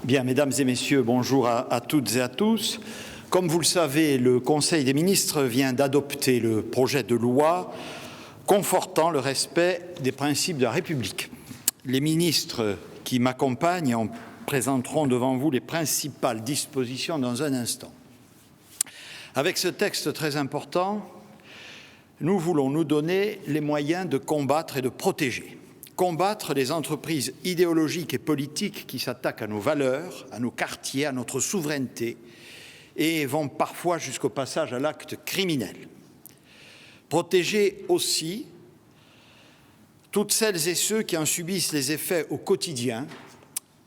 Bien, mesdames et messieurs, bonjour à toutes et à tous. Comme vous le savez, le Conseil des ministres vient d'adopter le projet de loi confortant le respect des principes de la République. Les ministres qui m'accompagnent en présenteront devant vous les principales dispositions dans un instant. Avec ce texte très important, nous voulons nous donner les moyens de combattre et de protéger. Combattre les entreprises idéologiques et politiques qui s'attaquent à nos valeurs, à nos quartiers, à notre souveraineté et vont parfois jusqu'au passage à l'acte criminel. Protéger aussi toutes celles et ceux qui en subissent les effets au quotidien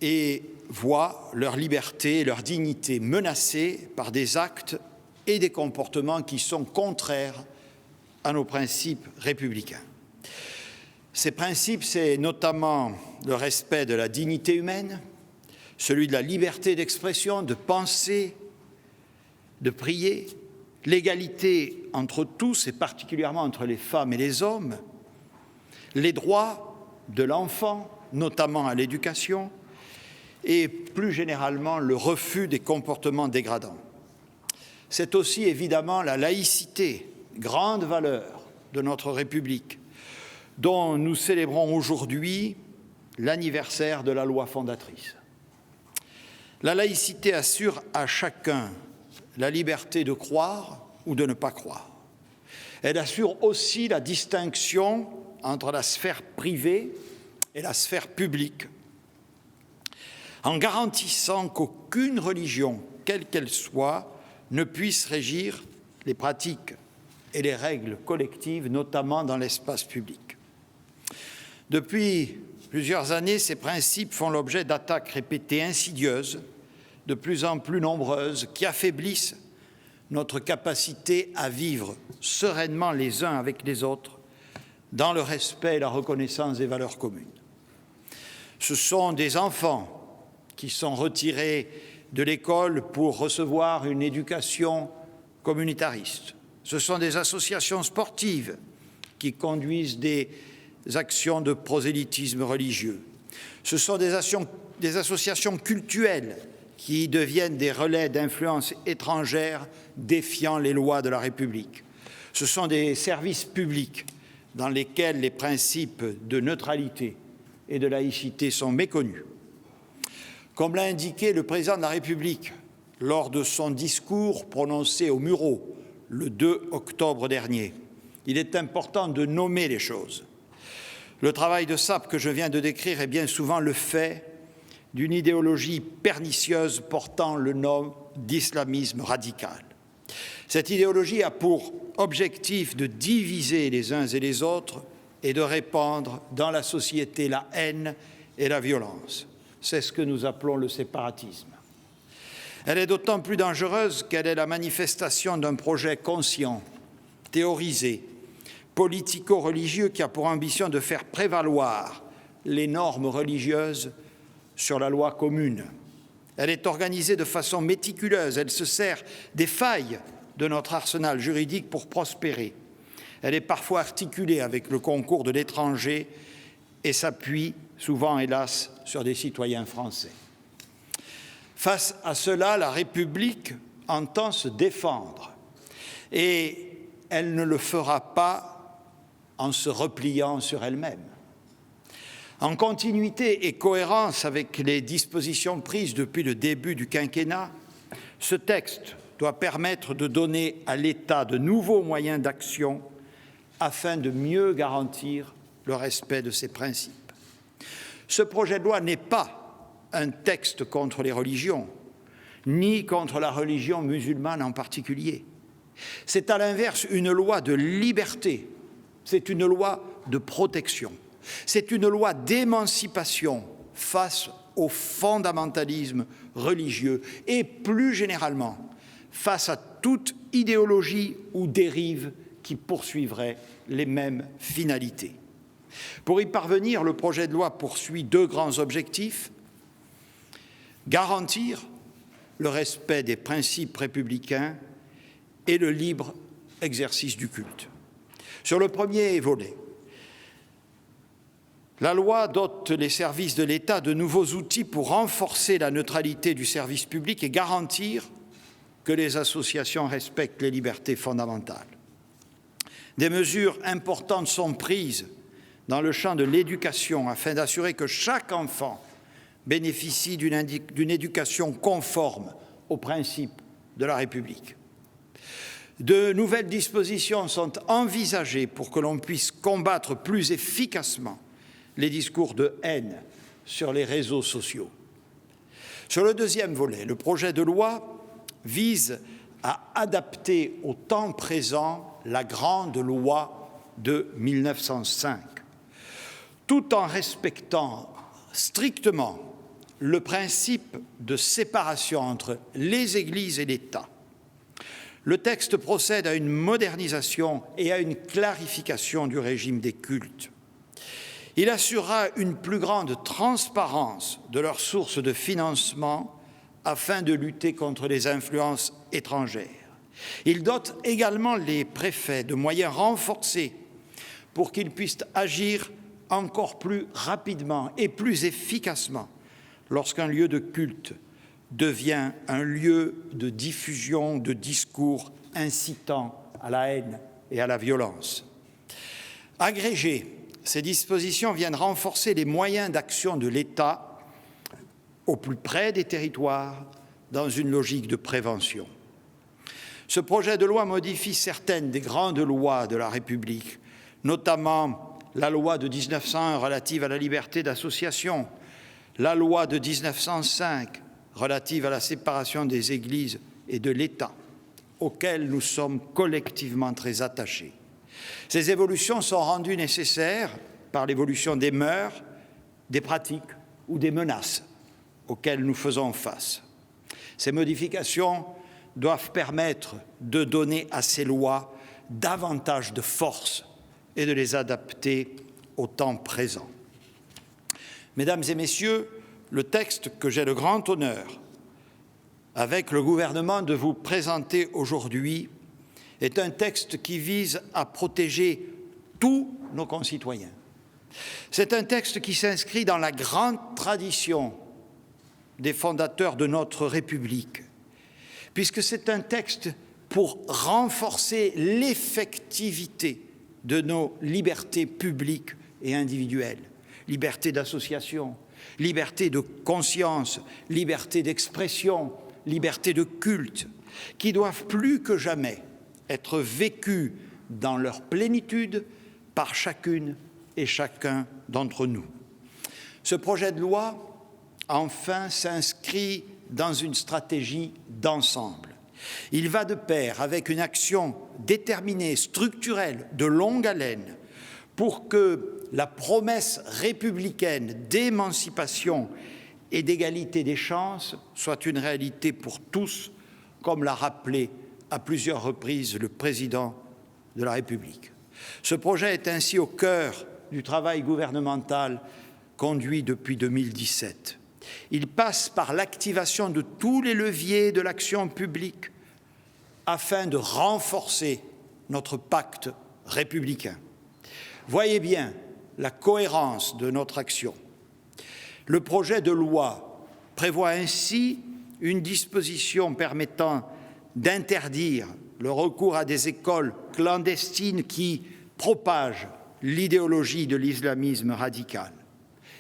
et voient leur liberté et leur dignité menacées par des actes et des comportements qui sont contraires à nos principes républicains. Ces principes, c'est notamment le respect de la dignité humaine, celui de la liberté d'expression, de penser, de prier, l'égalité entre tous et particulièrement entre les femmes et les hommes, les droits de l'enfant, notamment à l'éducation, et plus généralement le refus des comportements dégradants. C'est aussi évidemment la laïcité, grande valeur de notre République, dont nous célébrons aujourd'hui l'anniversaire de la loi fondatrice. La laïcité assure à chacun la liberté de croire ou de ne pas croire. Elle assure aussi la distinction entre la sphère privée et la sphère publique, en garantissant qu'aucune religion, quelle qu'elle soit, ne puisse régir les pratiques et les règles collectives, notamment dans l'espace public. Depuis plusieurs années, ces principes font l'objet d'attaques répétées insidieuses, de plus en plus nombreuses, qui affaiblissent notre capacité à vivre sereinement les uns avec les autres, dans le respect et la reconnaissance des valeurs communes. Ce sont des enfants qui sont retirés de l'école pour recevoir une éducation communautariste. Ce sont des associations sportives qui conduisent des actions de prosélytisme religieux. Ce sont des associations cultuelles qui deviennent des relais d'influences étrangères défiant les lois de la République. Ce sont des services publics dans lesquels les principes de neutralité et de laïcité sont méconnus. Comme l'a indiqué le président de la République lors de son discours prononcé au Mureau le 2 octobre dernier, il est important de nommer les choses. Le travail de sape que je viens de décrire est bien souvent le fait d'une idéologie pernicieuse portant le nom d'islamisme radical. Cette idéologie a pour objectif de diviser les uns et les autres et de répandre dans la société la haine et la violence. C'est ce que nous appelons le séparatisme. Elle est d'autant plus dangereuse qu'elle est la manifestation d'un projet conscient, théorisé, politico-religieux qui a pour ambition de faire prévaloir les normes religieuses sur la loi commune. Elle est organisée de façon méticuleuse, elle se sert des failles de notre arsenal juridique pour prospérer. Elle est parfois articulée avec le concours de l'étranger et s'appuie souvent, hélas, sur des citoyens français. Face à cela, la République entend se défendre et elle ne le fera pas en se repliant sur elle-même. En continuité et cohérence avec les dispositions prises depuis le début du quinquennat, ce texte doit permettre de donner à l'État de nouveaux moyens d'action afin de mieux garantir le respect de ces principes. Ce projet de loi n'est pas un texte contre les religions, ni contre la religion musulmane en particulier. C'est à l'inverse une loi de liberté, c'est une loi de protection, c'est une loi d'émancipation face au fondamentalisme religieux et plus généralement face à toute idéologie ou dérive qui poursuivrait les mêmes finalités. Pour y parvenir, le projet de loi poursuit deux grands objectifs: garantir le respect des principes républicains et le libre exercice du culte. Sur le premier volet, La loi dote les services de l'État de nouveaux outils pour renforcer la neutralité du service public et garantir que les associations respectent les libertés fondamentales. Des mesures importantes sont prises dans le champ de l'éducation afin d'assurer que chaque enfant bénéficie d'une éducation conforme aux principes de la République. De nouvelles dispositions sont envisagées pour que l'on puisse combattre plus efficacement les discours de haine sur les réseaux sociaux. Sur le deuxième volet, le projet de loi vise à adapter au temps présent la grande loi de 1905, tout en respectant strictement le principe de séparation entre les Églises et l'État. Le texte procède à une modernisation et à une clarification du régime des cultes. Il assurera une plus grande transparence de leurs sources de financement afin de lutter contre les influences étrangères. Il dote également les préfets de moyens renforcés pour qu'ils puissent agir encore plus rapidement et plus efficacement lorsqu'un lieu de culte devient un lieu de diffusion de discours incitant à la haine et à la violence. Agrégées, ces dispositions viennent renforcer les moyens d'action de l'État au plus près des territoires dans une logique de prévention. Ce projet de loi modifie certaines des grandes lois de la République, notamment la loi de 1901 relative à la liberté d'association, la loi de 1905 relative à la séparation des Églises et de l'État, auxquelles nous sommes collectivement très attachés. Ces évolutions sont rendues nécessaires par l'évolution des mœurs, des pratiques ou des menaces auxquelles nous faisons face. Ces modifications doivent permettre de donner à ces lois davantage de force et de les adapter au temps présent. Mesdames et Messieurs, le texte que j'ai le grand honneur, avec le gouvernement, de vous présenter aujourd'hui est un texte qui vise à protéger tous nos concitoyens. C'est un texte qui s'inscrit dans la grande tradition des fondateurs de notre République, puisque c'est un texte pour renforcer l'effectivité de nos libertés publiques et individuelles, liberté d'association, liberté de conscience, liberté d'expression, liberté de culte, qui doivent plus que jamais être vécues dans leur plénitude par chacune et chacun d'entre nous. Ce projet de loi, enfin, s'inscrit dans une stratégie d'ensemble. Il va de pair avec une action déterminée, structurelle, de longue haleine, pour que la promesse républicaine d'émancipation et d'égalité des chances soit une réalité pour tous, comme l'a rappelé à plusieurs reprises le président de la République. Ce projet est ainsi au cœur du travail gouvernemental conduit depuis 2017. Il passe par l'activation de tous les leviers de l'action publique afin de renforcer notre pacte républicain. Voyez bien la cohérence de notre action. Le projet de loi prévoit ainsi une disposition permettant d'interdire le recours à des écoles clandestines qui propagent l'idéologie de l'islamisme radical.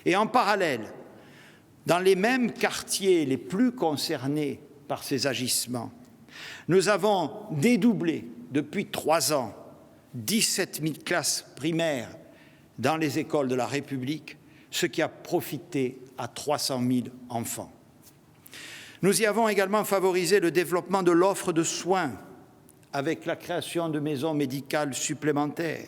Et en parallèle, dans les mêmes quartiers les plus concernés par ces agissements, nous avons dédoublé depuis 3 ans 17 000 classes primaires dans les écoles de la République, ce qui a profité à 300 000 enfants. Nous y avons également favorisé le développement de l'offre de soins avec la création de maisons médicales supplémentaires.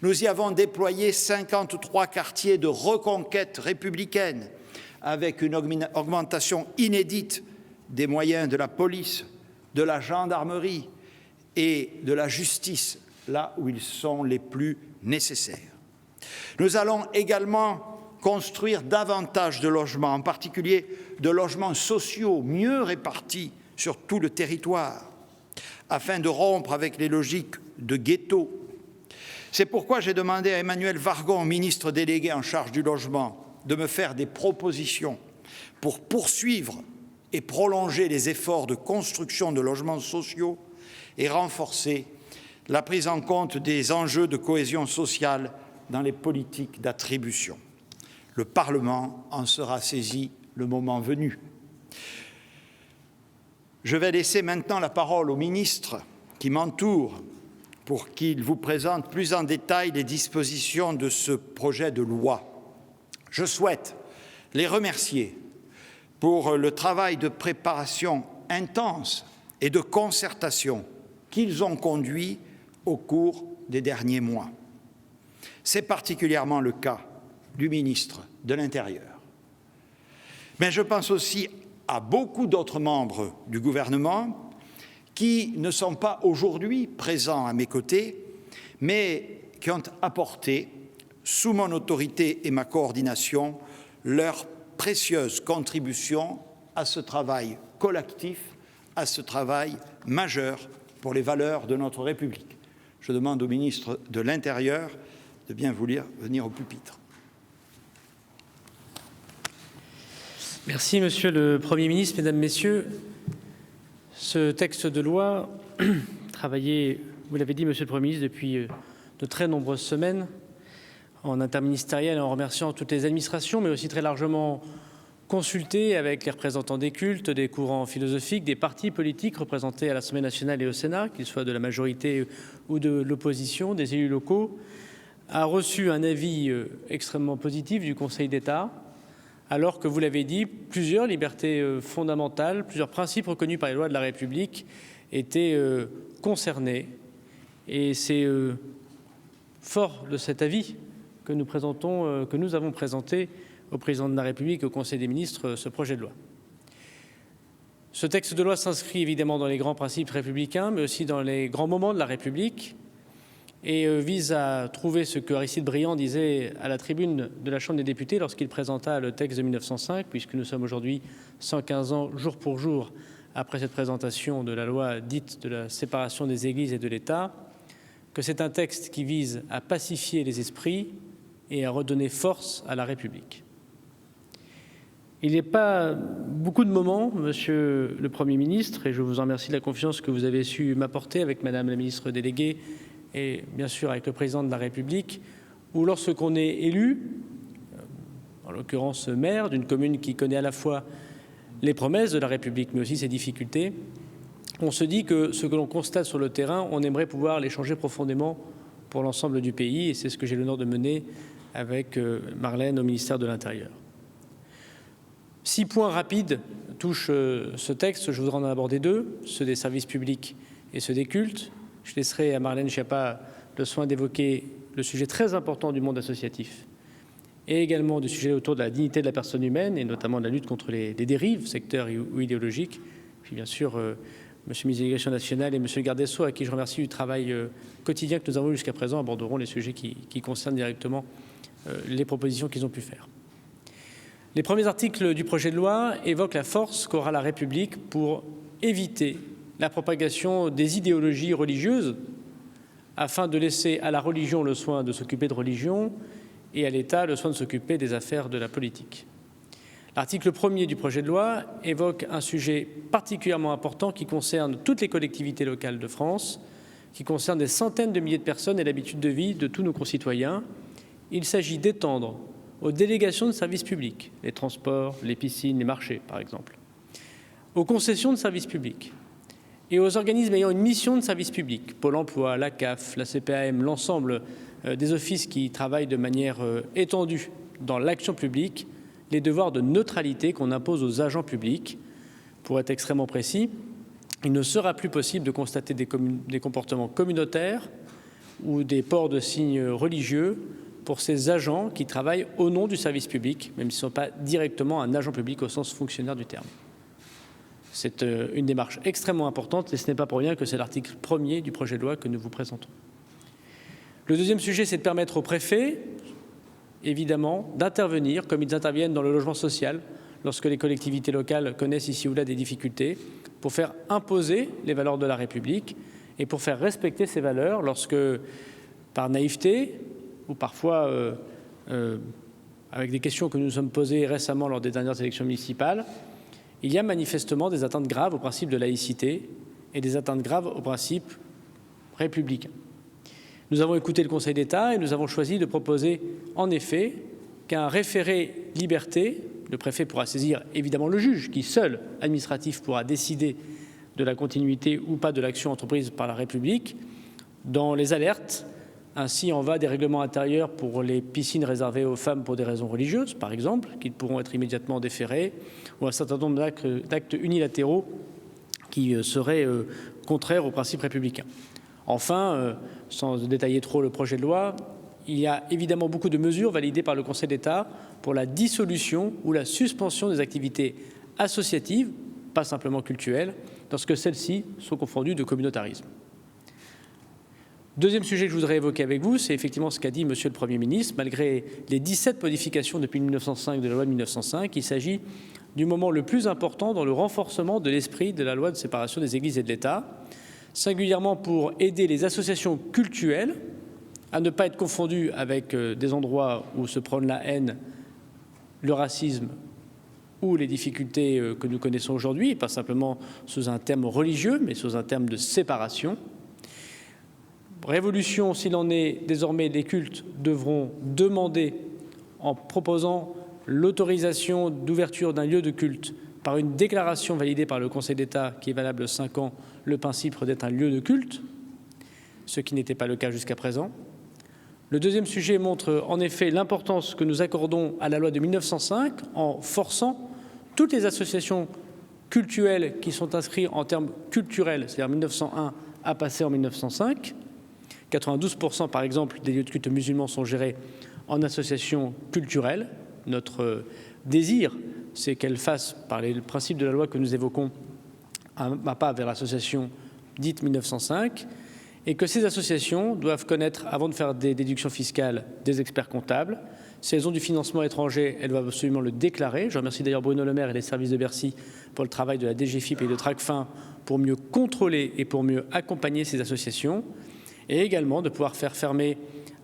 Nous y avons déployé 53 quartiers de reconquête républicaine avec une augmentation inédite des moyens de la police, de la gendarmerie et de la justice, là où ils sont les plus nécessaires. Nous allons également construire davantage de logements, en particulier de logements sociaux mieux répartis sur tout le territoire, afin de rompre avec les logiques de ghetto. C'est pourquoi j'ai demandé à Emmanuelle Wargon, ministre déléguée en charge du logement, de me faire des propositions pour poursuivre et prolonger les efforts de construction de logements sociaux et renforcer la prise en compte des enjeux de cohésion sociale dans les politiques d'attribution. Le Parlement en sera saisi le moment venu. Je vais laisser maintenant la parole au ministre qui m'entoure pour qu'il vous présente plus en détail les dispositions de ce projet de loi. Je souhaite les remercier pour le travail de préparation intense et de concertation qu'ils ont conduit au cours des derniers mois. C'est particulièrement le cas du ministre de l'Intérieur. Mais je pense aussi à beaucoup d'autres membres du gouvernement qui ne sont pas aujourd'hui présents à mes côtés, mais qui ont apporté, sous mon autorité et ma coordination, leur précieuse contribution à ce travail collectif, à ce travail majeur pour les valeurs de notre République. Je demande au ministre de l'Intérieur de bien vouloir venir au pupitre. Merci, Monsieur le Premier ministre, Mesdames, Messieurs. Ce texte de loi, travaillé, vous l'avez dit, Monsieur le Premier ministre, depuis de très nombreuses semaines, en interministériel, en remerciant toutes les administrations, mais aussi très largement consulté avec les représentants des cultes, des courants philosophiques, des partis politiques représentés à l'Assemblée nationale et au Sénat, qu'ils soient de la majorité ou de l'opposition, des élus locaux, a reçu un avis extrêmement positif du Conseil d'État, alors que, vous l'avez dit, plusieurs libertés fondamentales, plusieurs principes reconnus par les lois de la République étaient concernés. Et c'est fort de cet avis que nous avons présenté au Président de la République et au Conseil des ministres ce projet de loi. Ce texte de loi s'inscrit évidemment dans les grands principes républicains, mais aussi dans les grands moments de la République, et vise à trouver ce que Aristide Briand disait à la tribune de la Chambre des députés lorsqu'il présenta le texte de 1905, puisque nous sommes aujourd'hui 115 ans, jour pour jour, après cette présentation de la loi dite de la séparation des Églises et de l'État, que c'est un texte qui vise à pacifier les esprits et à redonner force à la République. Il n'y a pas beaucoup de moments, Monsieur le Premier ministre, et je vous en remercie de la confiance que vous avez su m'apporter avec Madame la ministre déléguée et bien sûr avec le Président de la République, où lorsqu'on est élu, en l'occurrence maire d'une commune qui connaît à la fois les promesses de la République mais aussi ses difficultés, on se dit que ce que l'on constate sur le terrain, on aimerait pouvoir les changer profondément pour l'ensemble du pays, et c'est ce que j'ai l'honneur de mener avec Marlène au ministère de l'Intérieur. 6 points rapides touchent ce texte, je voudrais en aborder 2, ceux des services publics et ceux des cultes. Je laisserai à Marlène Schiappa le soin d'évoquer le sujet très important du monde associatif et également du sujet autour de la dignité de la personne humaine et notamment de la lutte contre les dérives sectaires ou idéologiques. Puis bien sûr, Monsieur le ministre de l'Éducation nationale et Monsieur le garde des Sceaux, à qui je remercie du travail quotidien que nous avons jusqu'à présent, aborderont les sujets qui concernent directement les propositions qu'ils ont pu faire. Les premiers articles du projet de loi évoquent la force qu'aura la République pour éviter la propagation des idéologies religieuses afin de laisser à la religion le soin de s'occuper de religion et à l'État le soin de s'occuper des affaires de la politique. L'article 1er du projet de loi évoque un sujet particulièrement important qui concerne toutes les collectivités locales de France, qui concerne des centaines de milliers de personnes et l'habitude de vie de tous nos concitoyens. Il s'agit d'étendre aux délégations de services publics, les transports, les piscines, les marchés par exemple, aux concessions de services publics et aux organismes ayant une mission de service public, Pôle emploi, la CAF, la CPAM, l'ensemble des offices qui travaillent de manière étendue dans l'action publique, les devoirs de neutralité qu'on impose aux agents publics. Pour être extrêmement précis, il ne sera plus possible de constater des comportements communautaires ou des ports de signes religieux pour ces agents qui travaillent au nom du service public, même s'ils ne sont pas directement un agent public au sens fonctionnaire du terme. C'est une démarche extrêmement importante et ce n'est pas pour rien que c'est l'article 1er du projet de loi que nous vous présentons. Le deuxième sujet, c'est de permettre aux préfets, évidemment, d'intervenir comme ils interviennent dans le logement social lorsque les collectivités locales connaissent ici ou là des difficultés, pour faire imposer les valeurs de la République et pour faire respecter ces valeurs lorsque par naïveté ou parfois avec des questions que nous nous sommes posées récemment lors des dernières élections municipales, il y a manifestement des atteintes graves au principe de laïcité et des atteintes graves au principe républicain. Nous avons écouté le Conseil d'État et nous avons choisi de proposer en effet qu'un référé liberté, le préfet pourra saisir évidemment le juge qui seul administratif pourra décider de la continuité ou pas de l'action entreprise par la République dans les alertes. Ainsi en va des règlements intérieurs pour les piscines réservées aux femmes pour des raisons religieuses, par exemple, qui pourront être immédiatement déférées, ou un certain nombre d'actes unilatéraux qui seraient contraires aux principes républicains. Enfin, sans détailler trop le projet de loi, il y a évidemment beaucoup de mesures validées par le Conseil d'État pour la dissolution ou la suspension des activités associatives, pas simplement cultuelles, lorsque celles-ci sont confondues de communautarisme. Deuxième sujet que je voudrais évoquer avec vous, c'est effectivement ce qu'a dit Monsieur le Premier ministre. Malgré les 17 modifications depuis 1905 de la loi de 1905, il s'agit du moment le plus important dans le renforcement de l'esprit de la loi de séparation des Églises et de l'État, singulièrement pour aider les associations cultuelles à ne pas être confondues avec des endroits où se prône la haine, le racisme ou les difficultés que nous connaissons aujourd'hui, pas simplement sous un terme religieux, mais sous un terme de séparation. Révolution, s'il en est, désormais les cultes devront demander, en proposant l'autorisation d'ouverture d'un lieu de culte par une déclaration validée par le Conseil d'État qui est valable 5 ans, le principe d'être un lieu de culte, ce qui n'était pas le cas jusqu'à présent. Le deuxième sujet montre en effet l'importance que nous accordons à la loi de 1905 en forçant toutes les associations cultuelles qui sont inscrites en termes culturels, c'est-à-dire 1901, à passer en 1905. 92% par exemple des lieux de culte musulmans sont gérés en associations culturelles. Notre désir, c'est qu'elles fassent, par les principes de la loi que nous évoquons, un pas vers l'association dite 1905, et que ces associations doivent connaître, avant de faire des déductions fiscales, des experts comptables. Si elles ont du financement étranger, elles doivent absolument le déclarer. Je remercie d'ailleurs Bruno Le Maire et les services de Bercy pour le travail de la DGFiP et de Tracfin pour mieux contrôler et pour mieux accompagner ces associations, et également de pouvoir faire fermer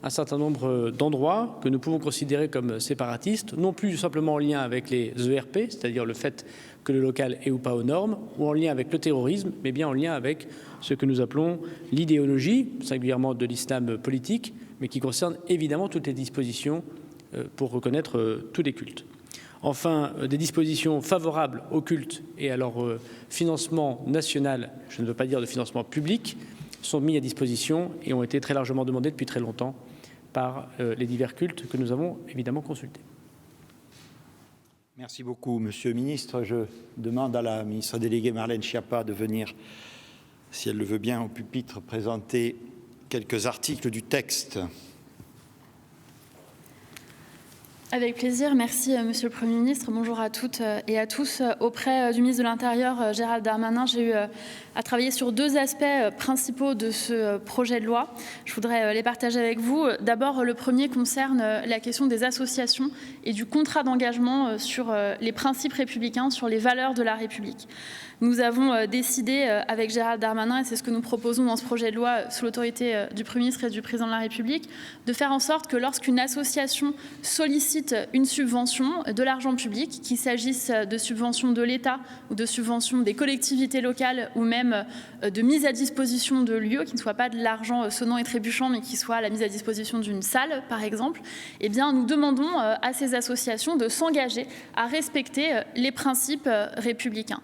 un certain nombre d'endroits que nous pouvons considérer comme séparatistes, non plus simplement en lien avec les ERP, c'est-à-dire le fait que le local est ou pas aux normes, ou en lien avec le terrorisme, mais bien en lien avec ce que nous appelons l'idéologie, singulièrement de l'islam politique, mais qui concerne évidemment toutes les dispositions pour reconnaître tous les cultes. Enfin, des dispositions favorables aux cultes et à leur financement national, je ne veux pas dire de financement public, sont mis à disposition et ont été très largement demandés depuis très longtemps par les divers cultes que nous avons évidemment consultés. Merci beaucoup, Monsieur le Ministre. Je demande à la ministre déléguée Marlène Schiappa de venir, si elle le veut bien, au pupitre présenter quelques articles du texte. Avec plaisir. Merci, Monsieur le Premier ministre. Bonjour à toutes et à tous. Auprès du ministre de l'Intérieur, Gérald Darmanin, j'ai eu à travailler sur 2 aspects principaux de ce projet de loi. Je voudrais les partager avec vous. D'abord, le premier concerne la question des associations et du contrat d'engagement sur les principes républicains, sur les valeurs de la République. Nous avons décidé avec Gérald Darmanin, et c'est ce que nous proposons dans ce projet de loi sous l'autorité du Premier ministre et du Président de la République, de faire en sorte que lorsqu'une association sollicite une subvention, de l'argent public, qu'il s'agisse de subventions de l'État ou de subventions des collectivités locales ou même de mise à disposition de lieux, qui ne soient pas de l'argent sonnant et trébuchant, mais qui soit la mise à disposition d'une salle, par exemple, eh bien, nous demandons à ces associations de s'engager à respecter les principes républicains.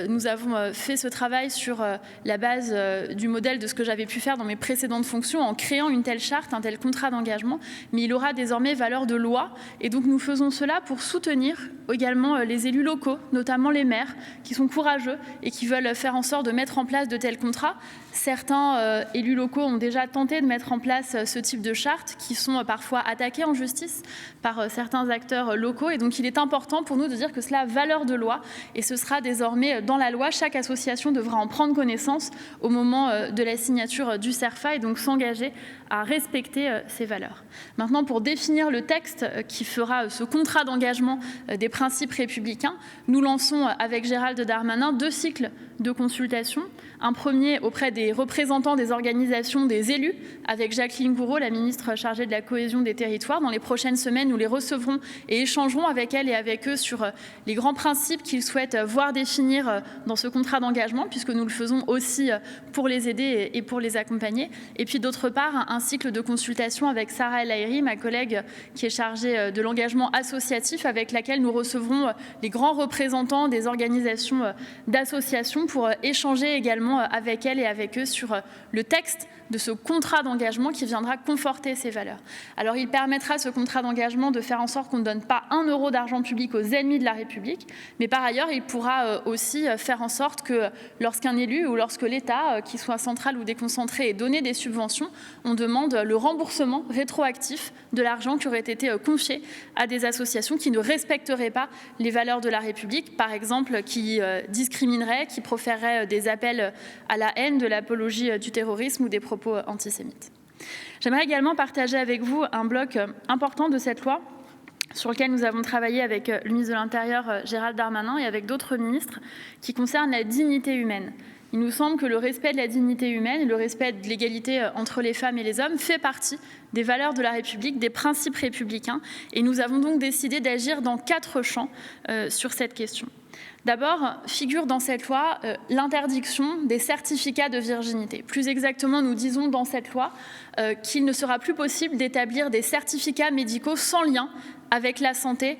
Nous avons fait ce travail sur la base du modèle de ce que j'avais pu faire dans mes précédentes fonctions en créant une telle charte, un tel contrat d'engagement, mais il aura désormais valeur de loi et donc nous faisons cela pour soutenir également les élus locaux, notamment les maires, qui sont courageux et qui veulent faire en sorte de mettre en place de tels contrats. Certains élus locaux ont déjà tenté de mettre en place ce type de charte qui sont parfois attaqués en justice par certains acteurs locaux et donc il est important pour nous de dire que cela a valeur de loi et ce sera désormais dans la loi. Chaque association devra en prendre connaissance au moment de la signature du CERFA et donc s'engager à respecter ces valeurs. Maintenant, pour définir le texte qui fera ce contrat d'engagement des principes républicains. Nous lançons avec Gérald Darmanin 2 cycles de consultation. Un premier auprès des représentants des organisations des élus, avec Jacqueline Gourault, la ministre chargée de la cohésion des territoires. Dans les prochaines semaines, nous les recevrons et échangerons avec elles et avec eux sur les grands principes qu'ils souhaitent voir définir dans ce contrat d'engagement, puisque nous le faisons aussi pour les aider et pour les accompagner. Et puis d'autre part, un cycle de consultation avec Sarah El Haïry, ma collègue qui est chargée de l'engagement associatif, avec laquelle nous recevrons les grands représentants des organisations d'associations pour échanger également avec elles et avec eux sur le texte de ce contrat d'engagement qui viendra conforter ces valeurs. Alors il permettra, ce contrat d'engagement, de faire en sorte qu'on ne donne pas 1 euro d'argent public aux ennemis de la République, mais par ailleurs il pourra aussi faire en sorte que lorsqu'un élu ou lorsque l'État, qu'il soit central ou déconcentré, ait donné des subventions, on demande le remboursement rétroactif de l'argent qui aurait été confié à des associations qui ne respecteraient pas les valeurs de la République, par exemple qui discrimineraient, qui proféreraient des appels à la haine, de l'apologie du terrorisme ou des propos antisémites. J'aimerais également partager avec vous un bloc important de cette loi sur lequel nous avons travaillé avec le ministre de l'Intérieur Gérald Darmanin et avec d'autres ministres, qui concerne la dignité humaine. Il nous semble que le respect de la dignité humaine et le respect de l'égalité entre les femmes et les hommes fait partie des valeurs de la République, des principes républicains, et nous avons donc décidé d'agir dans 4 champs sur cette question. D'abord, figure dans cette loi l'interdiction des certificats de virginité. Plus exactement, nous disons dans cette loi qu'il ne sera plus possible d'établir des certificats médicaux sans lien avec la santé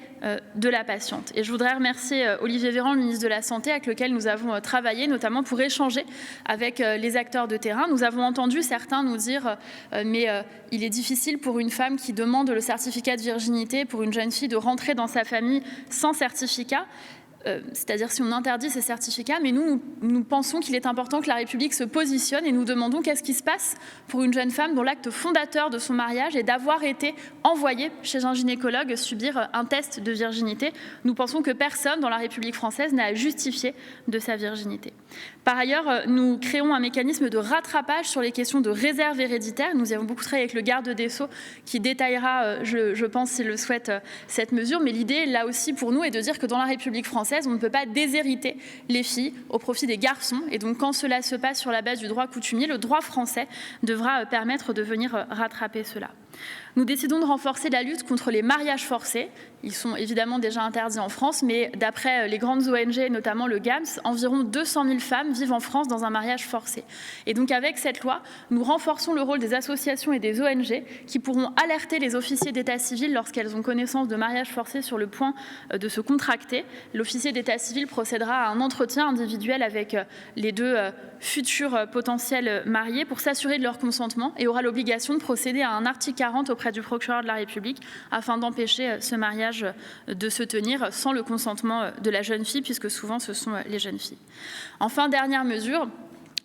de la patiente. Et je voudrais remercier Olivier Véran, le ministre de la Santé, avec lequel nous avons travaillé, notamment pour échanger avec les acteurs de terrain. Nous avons entendu certains nous dire mais il est difficile pour une femme qui demande le certificat de virginité, pour une jeune fille, de rentrer dans sa famille sans certificat. C'est-à-dire si on interdit ces certificats, mais nous pensons qu'il est important que la République se positionne et nous demandons qu'est-ce qui se passe pour une jeune femme dont l'acte fondateur de son mariage est d'avoir été envoyée chez un gynécologue subir un test de virginité. Nous pensons que personne dans la République française n'a à justifier de sa virginité. Par ailleurs, nous créons un mécanisme de rattrapage sur les questions de réserve héréditaire. Nous y avons beaucoup travaillé avec le garde des Sceaux qui détaillera, je pense, s'il le souhaite, cette mesure. Mais l'idée, là aussi, pour nous, est de dire que dans la République française, on ne peut pas déshériter les filles au profit des garçons. Et donc, quand cela se passe sur la base du droit coutumier, le droit français devra permettre de venir rattraper cela. Nous décidons de renforcer la lutte contre les mariages forcés. Ils sont évidemment déjà interdits en France, mais d'après les grandes ONG, notamment le GAMS, environ 200 000 femmes vivent en France dans un mariage forcé. Et donc avec cette loi, nous renforçons le rôle des associations et des ONG qui pourront alerter les officiers d'état civil lorsqu'elles ont connaissance de mariages forcés sur le point de se contracter. L'officier d'état civil procédera à un entretien individuel avec les 2 futurs potentiels mariés pour s'assurer de leur consentement et aura l'obligation de procéder à un article 40 auprès du procureur de la République afin d'empêcher ce mariage de se tenir sans le consentement de la jeune fille, puisque souvent ce sont les jeunes filles. Enfin, dernière mesure,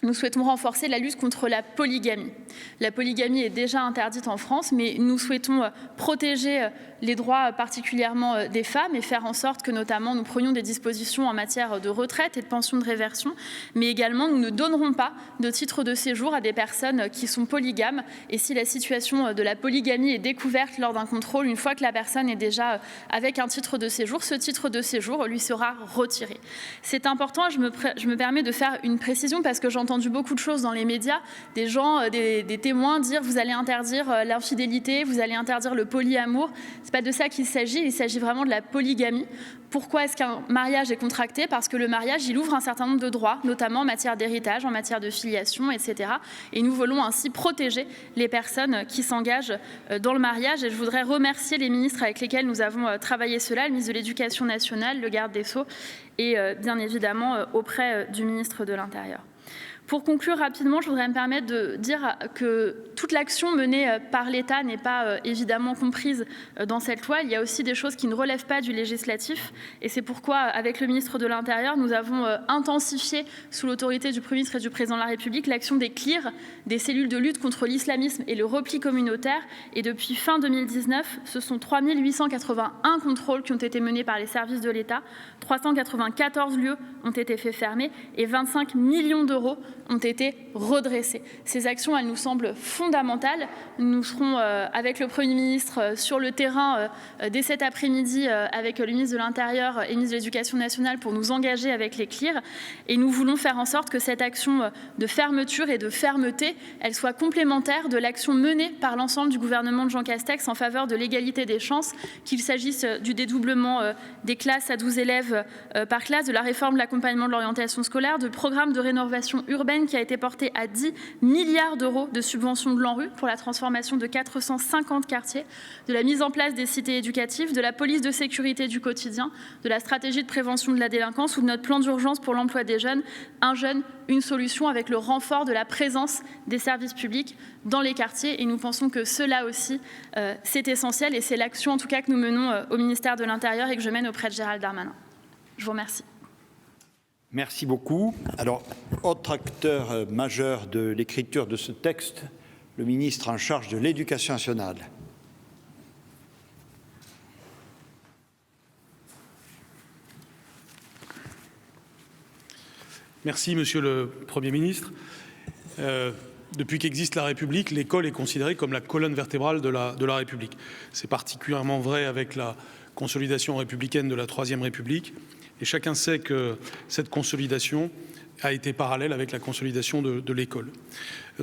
nous souhaitons renforcer la lutte contre la polygamie. La polygamie est déjà interdite en France, mais nous souhaitons protéger les droits particulièrement des femmes et faire en sorte que notamment nous prenions des dispositions en matière de retraite et de pension de réversion, mais également nous ne donnerons pas de titre de séjour à des personnes qui sont polygames, et si la situation de la polygamie est découverte lors d'un contrôle, une fois que la personne est déjà avec un titre de séjour, ce titre de séjour lui sera retiré. C'est important, je me permets de faire une précision parce que j'ai entendu beaucoup de choses dans les médias, des gens, des témoins dire vous allez interdire l'infidélité, vous allez interdire le polyamour. C'est pas de ça qu'il s'agit, il s'agit vraiment de la polygamie. Pourquoi est-ce qu'un mariage est contracté? Parce que le mariage, il ouvre un certain nombre de droits, notamment en matière d'héritage, en matière de filiation, etc. Et nous voulons ainsi protéger les personnes qui s'engagent dans le mariage. Et je voudrais remercier les ministres avec lesquels nous avons travaillé cela, le ministre de l'Éducation nationale, le garde des Sceaux et bien évidemment auprès du ministre de l'Intérieur. Pour conclure rapidement, je voudrais me permettre de dire que toute l'action menée par l'État n'est pas évidemment comprise dans cette loi. Il y a aussi des choses qui ne relèvent pas du législatif. Et c'est pourquoi, avec le ministre de l'Intérieur, nous avons intensifié, sous l'autorité du Premier ministre et du Président de la République, l'action des CLIR, des cellules de lutte contre l'islamisme et le repli communautaire. Et depuis fin 2019, ce sont 3 881 contrôles qui ont été menés par les services de l'État. 394 lieux ont été faits fermer et 25 millions d'euros ont été redressés. Ces actions, elles nous semblent fondamentales. Nous serons avec le Premier ministre sur le terrain dès cet après-midi avec le ministre de l'Intérieur et le ministre de l'Éducation nationale pour nous engager avec les CLIR. Et nous voulons faire en sorte que cette action de fermeture et de fermeté, elle soit complémentaire de l'action menée par l'ensemble du gouvernement de Jean Castex en faveur de l'égalité des chances, qu'il s'agisse du dédoublement des classes à 12 élèves par classe, de la réforme de l'accompagnement de l'orientation scolaire, de programme de rénovation urbaine qui a été porté à 10 milliards d'euros de subventions de l'ANRU pour la transformation de 450 quartiers, de la mise en place des cités éducatives, de la police de sécurité du quotidien, de la stratégie de prévention de la délinquance ou de notre plan d'urgence pour l'emploi des jeunes, un jeune, une solution, avec le renfort de la présence des services publics dans les quartiers. Et nous pensons que cela aussi, c'est essentiel et c'est l'action en tout cas que nous menons au ministère de l'Intérieur et que je mène auprès de Gérald Darmanin. Je vous remercie. Merci beaucoup. Alors, autre acteur majeur de l'écriture de ce texte, le ministre en charge de l'Éducation nationale. Merci, Monsieur le Premier ministre. Depuis qu'existe la République, l'école est considérée comme la colonne vertébrale de la République. C'est particulièrement vrai avec la consolidation républicaine de la Troisième République. Et chacun sait que cette consolidation a été parallèle avec la consolidation de l'école.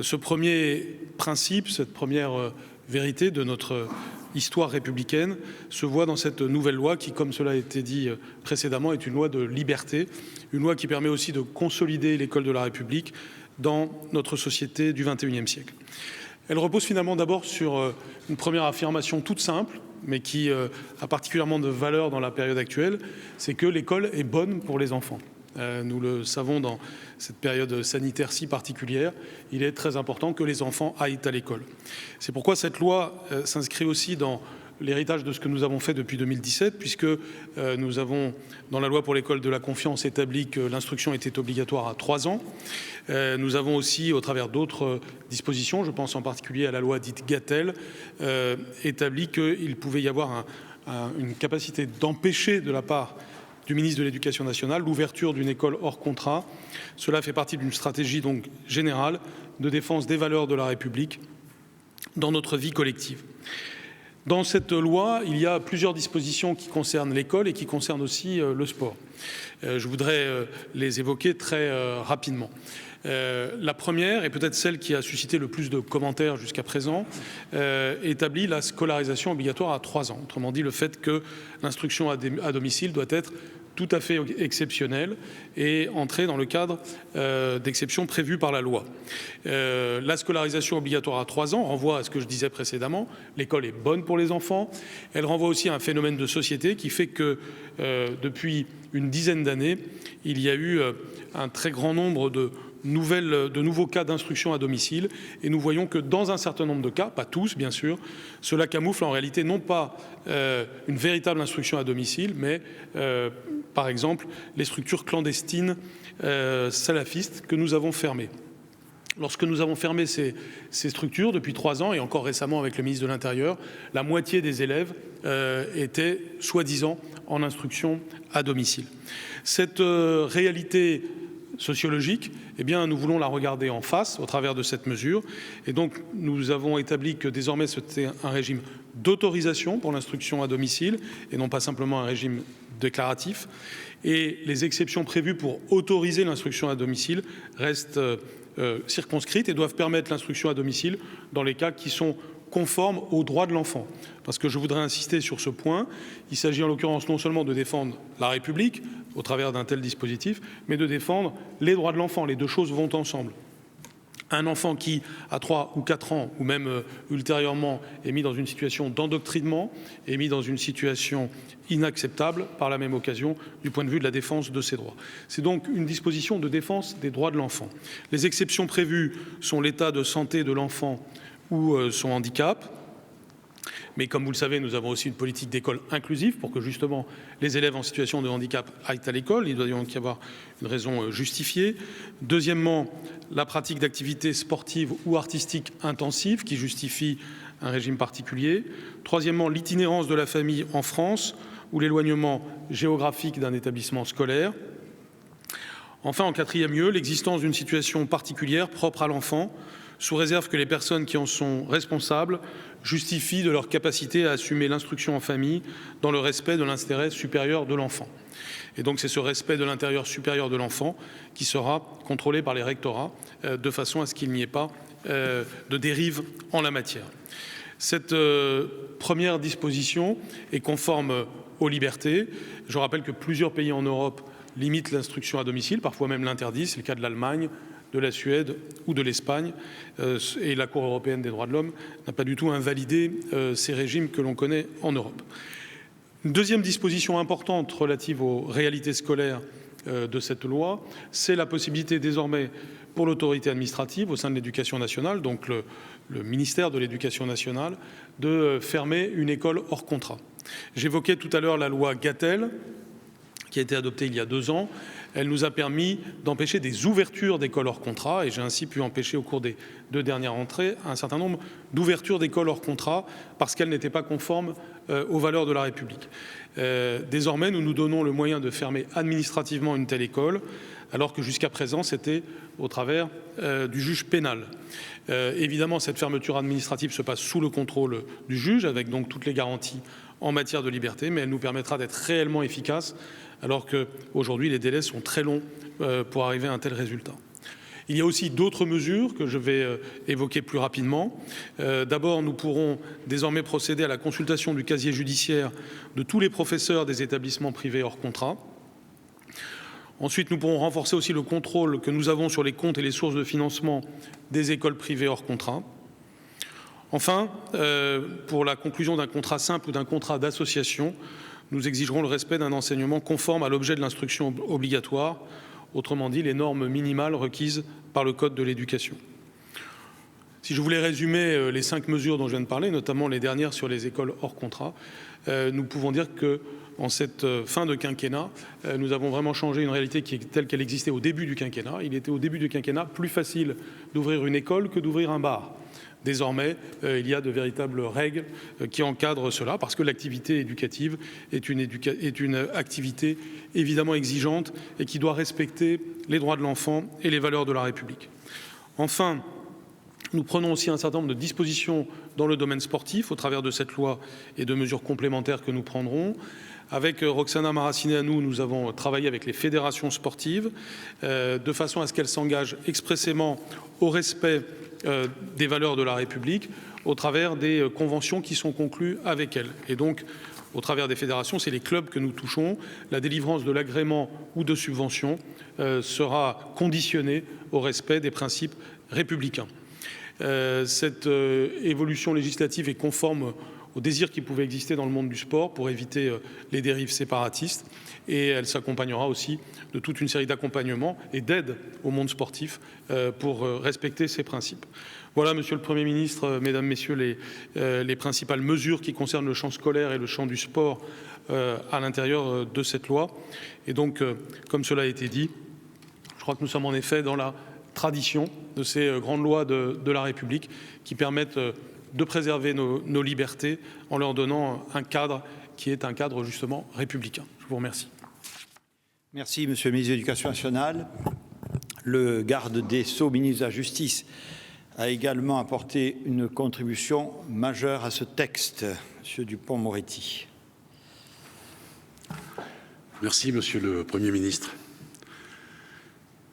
Ce premier principe, cette première vérité de notre histoire républicaine se voit dans cette nouvelle loi qui, comme cela a été dit précédemment, est une loi de liberté, une loi qui permet aussi de consolider l'école de la République dans notre société du XXIe siècle. Elle repose finalement d'abord sur une première affirmation toute simple, mais qui a particulièrement de valeur dans la période actuelle, c'est que l'école est bonne pour les enfants. Nous le savons dans cette période sanitaire si particulière, il est très important que les enfants aillent à l'école. C'est pourquoi cette loi s'inscrit aussi dans l'héritage de ce que nous avons fait depuis 2017, puisque nous avons, dans la loi pour l'école de la confiance, établi que l'instruction était obligatoire à 3 ans. Nous avons aussi, au travers d'autres dispositions, je pense en particulier à la loi dite Gatel, établi qu'il pouvait y avoir une capacité d'empêcher de la part du ministre de l'Éducation nationale l'ouverture d'une école hors contrat. Cela fait partie d'une stratégie donc générale de défense des valeurs de la République dans notre vie collective. Dans cette loi, il y a plusieurs dispositions qui concernent l'école et qui concernent aussi le sport. Je voudrais les évoquer très rapidement. La première, et peut-être celle qui a suscité le plus de commentaires jusqu'à présent, établit la scolarisation obligatoire à 3 ans. Autrement dit, le fait que l'instruction à domicile doit être tout à fait exceptionnelle et entrer dans le cadre d'exceptions prévues par la loi. La scolarisation obligatoire à 3 ans renvoie à ce que je disais précédemment. L'école est bonne pour les enfants. Elle renvoie aussi à un phénomène de société qui fait que depuis une dizaine d'années, il y a eu un très grand nombre de nouveaux cas d'instruction à domicile et nous voyons que dans un certain nombre de cas, pas tous bien sûr, cela camoufle en réalité non pas une véritable instruction à domicile, mais par exemple les structures clandestines salafistes que nous avons fermées. Lorsque nous avons fermé ces structures depuis 3 ans et encore récemment avec le ministre de l'Intérieur, la moitié des élèves étaient soi-disant en instruction à domicile. Cette réalité sociologique, eh bien, nous voulons la regarder en face au travers de cette mesure. Et donc, nous avons établi que désormais, c'était un régime d'autorisation pour l'instruction à domicile et non pas simplement un régime déclaratif. Et les exceptions prévues pour autoriser l'instruction à domicile restent circonscrites et doivent permettre l'instruction à domicile dans les cas qui sont conformes aux droits de l'enfant. Parce que je voudrais insister sur ce point, il s'agit en l'occurrence non seulement de défendre la République au travers d'un tel dispositif, mais de défendre les droits de l'enfant. Les deux choses vont ensemble. Un enfant qui, à 3 ou 4 ans, ou même ultérieurement, est mis dans une situation d'endoctrinement, est mis dans une situation inacceptable par la même occasion du point de vue de la défense de ses droits. C'est donc une disposition de défense des droits de l'enfant. Les exceptions prévues sont l'état de santé de l'enfant ou son handicap. Mais comme vous le savez, nous avons aussi une politique d'école inclusive pour que justement les élèves en situation de handicap aillent à l'école. Il doit donc y avoir une raison justifiée. Deuxièmement, la pratique d'activités sportives ou artistiques intensives qui justifie un régime particulier. Troisièmement, l'itinérance de la famille en France ou l'éloignement géographique d'un établissement scolaire. Enfin, en quatrième lieu, l'existence d'une situation particulière propre à l'enfant, sous réserve que les personnes qui en sont responsables justifient de leur capacité à assumer l'instruction en famille dans le respect de l'intérêt supérieur de l'enfant. Et donc c'est ce respect de l'intérêt supérieur de l'enfant qui sera contrôlé par les rectorats de façon à ce qu'il n'y ait pas de dérive en la matière. Cette première disposition est conforme aux libertés. Je rappelle que plusieurs pays en Europe limitent l'instruction à domicile, parfois même l'interdisent. C'est le cas de l'Allemagne, de la Suède ou de l'Espagne. Et la Cour européenne des droits de l'homme n'a pas du tout invalidé ces régimes que l'on connaît en Europe. Une deuxième disposition importante relative aux réalités scolaires de cette loi, c'est la possibilité désormais pour l'autorité administrative au sein de l'Éducation nationale, donc le ministère de l'Éducation nationale, de fermer une école hors contrat. J'évoquais tout à l'heure la loi Gatel, qui a été adoptée il y a 2 ans. Elle nous a permis d'empêcher des ouvertures d'écoles hors contrat, et j'ai ainsi pu empêcher au cours des 2 dernières rentrées un certain nombre d'ouvertures d'écoles hors contrat parce qu'elles n'étaient pas conformes aux valeurs de la République. Désormais, nous nous donnons le moyen de fermer administrativement une telle école, alors que jusqu'à présent, c'était au travers du juge pénal. Évidemment, cette fermeture administrative se passe sous le contrôle du juge, avec donc toutes les garanties en matière de liberté, mais elle nous permettra d'être réellement efficaces, alors qu'aujourd'hui, les délais sont très longs pour arriver à un tel résultat. Il y a aussi d'autres mesures que je vais évoquer plus rapidement. D'abord, nous pourrons désormais procéder à la consultation du casier judiciaire de tous les professeurs des établissements privés hors contrat. Ensuite, nous pourrons renforcer aussi le contrôle que nous avons sur les comptes et les sources de financement des écoles privées hors contrat. Enfin, pour la conclusion d'un contrat simple ou d'un contrat d'association, nous exigerons le respect d'un enseignement conforme à l'objet de l'instruction obligatoire, autrement dit les normes minimales requises par le Code de l'éducation. Si je voulais résumer les 5 mesures dont je viens de parler, notamment les dernières sur les écoles hors contrat, nous pouvons dire qu'en cette fin de quinquennat, nous avons vraiment changé une réalité qui est telle qu'elle existait au début du quinquennat. Il était au début du quinquennat plus facile d'ouvrir une école que d'ouvrir un bar. Désormais, il y a de véritables règles qui encadrent cela, parce que l'activité éducative est une activité évidemment exigeante et qui doit respecter les droits de l'enfant et les valeurs de la République. Enfin, nous prenons aussi un certain nombre de dispositions dans le domaine sportif au travers de cette loi et de mesures complémentaires que nous prendrons. Avec Roxana Maracineanu, nous avons travaillé avec les fédérations sportives de façon à ce qu'elles s'engagent expressément au respect des valeurs de la République au travers des conventions qui sont conclues avec elles. Et donc, au travers des fédérations, c'est les clubs que nous touchons. La délivrance de l'agrément ou de subventions sera conditionnée au respect des principes républicains. Cette évolution législative est conforme au désir qui pouvait exister dans le monde du sport pour éviter les dérives séparatistes, et elle s'accompagnera aussi de toute une série d'accompagnements et d'aides au monde sportif pour respecter ces principes. Voilà, Monsieur le Premier ministre, Mesdames, Messieurs, les principales mesures qui concernent le champ scolaire et le champ du sport à l'intérieur de cette loi. Et donc, comme cela a été dit, je crois que nous sommes en effet dans la tradition de ces grandes lois de la République qui permettent de préserver nos libertés en leur donnant un cadre qui est un cadre justement républicain. Je vous remercie. Merci, Monsieur le ministre de l'Éducation nationale. Le garde des Sceaux, ministre de la Justice, a également apporté une contribution majeure à ce texte. Monsieur Dupond-Moretti. Merci, Monsieur le Premier ministre.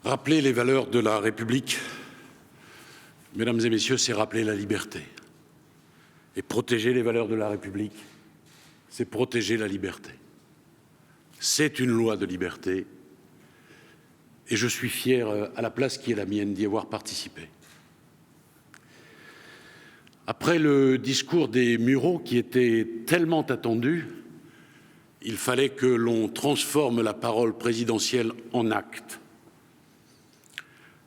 Rappeler les valeurs de la République, Mesdames et Messieurs, c'est rappeler la liberté. Et protéger les valeurs de la République, c'est protéger la liberté. C'est une loi de liberté et je suis fier, à la place qui est la mienne, d'y avoir participé. Après le discours des Mureaux qui était tellement attendu, il fallait que l'on transforme la parole présidentielle en acte.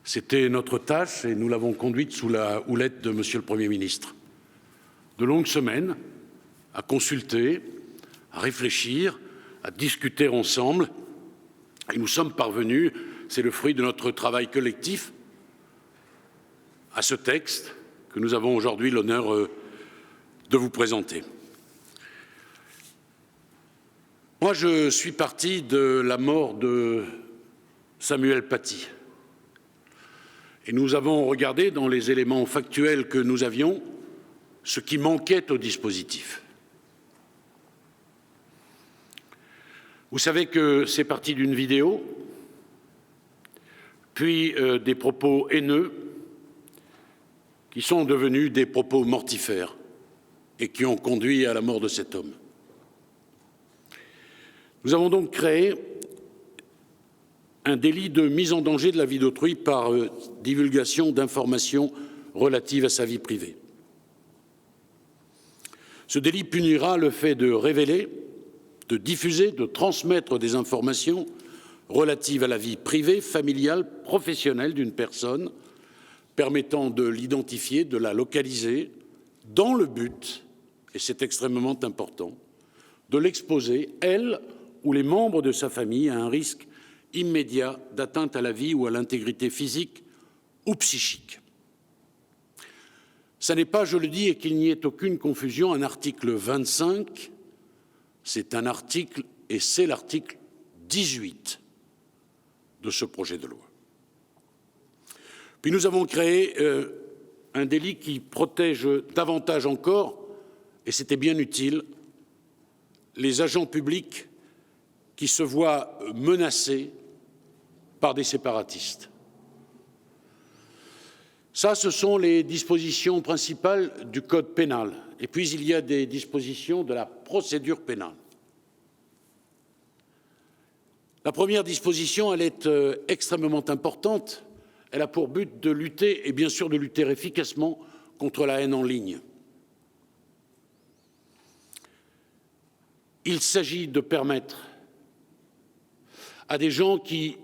C'était notre tâche et nous l'avons conduite sous la houlette de Monsieur le Premier ministre. De longues semaines à consulter, à réfléchir, à discuter ensemble. Et nous sommes parvenus, c'est le fruit de notre travail collectif, à ce texte que nous avons aujourd'hui l'honneur de vous présenter. Moi, je suis parti de la mort de Samuel Paty. Et nous avons regardé dans les éléments factuels que nous avions ce qui manquait au dispositif. Vous savez que c'est parti d'une vidéo, puis des propos haineux qui sont devenus des propos mortifères et qui ont conduit à la mort de cet homme. Nous avons donc créé un délit de mise en danger de la vie d'autrui par divulgation d'informations relatives à sa vie privée. Ce délit punira le fait de révéler, de diffuser, de transmettre des informations relatives à la vie privée, familiale, professionnelle d'une personne, permettant de l'identifier, de la localiser, dans le but, et c'est extrêmement important, de l'exposer, elle ou les membres de sa famille, à un risque immédiat d'atteinte à la vie ou à l'intégrité physique ou psychique. Ce n'est pas, je le dis, et qu'il n'y ait aucune confusion, un article 25, c'est un article, et c'est l'article 18 de ce projet de loi. Puis nous avons créé un délit qui protège davantage encore, et c'était bien utile, les agents publics qui se voient menacés par des séparatistes. Ça, ce sont les dispositions principales du Code pénal. Et puis, il y a des dispositions de la procédure pénale. La première disposition, elle est extrêmement importante. Elle a pour but de lutter, et bien sûr de lutter efficacement, contre la haine en ligne. Il s'agit de permettre à des gens qui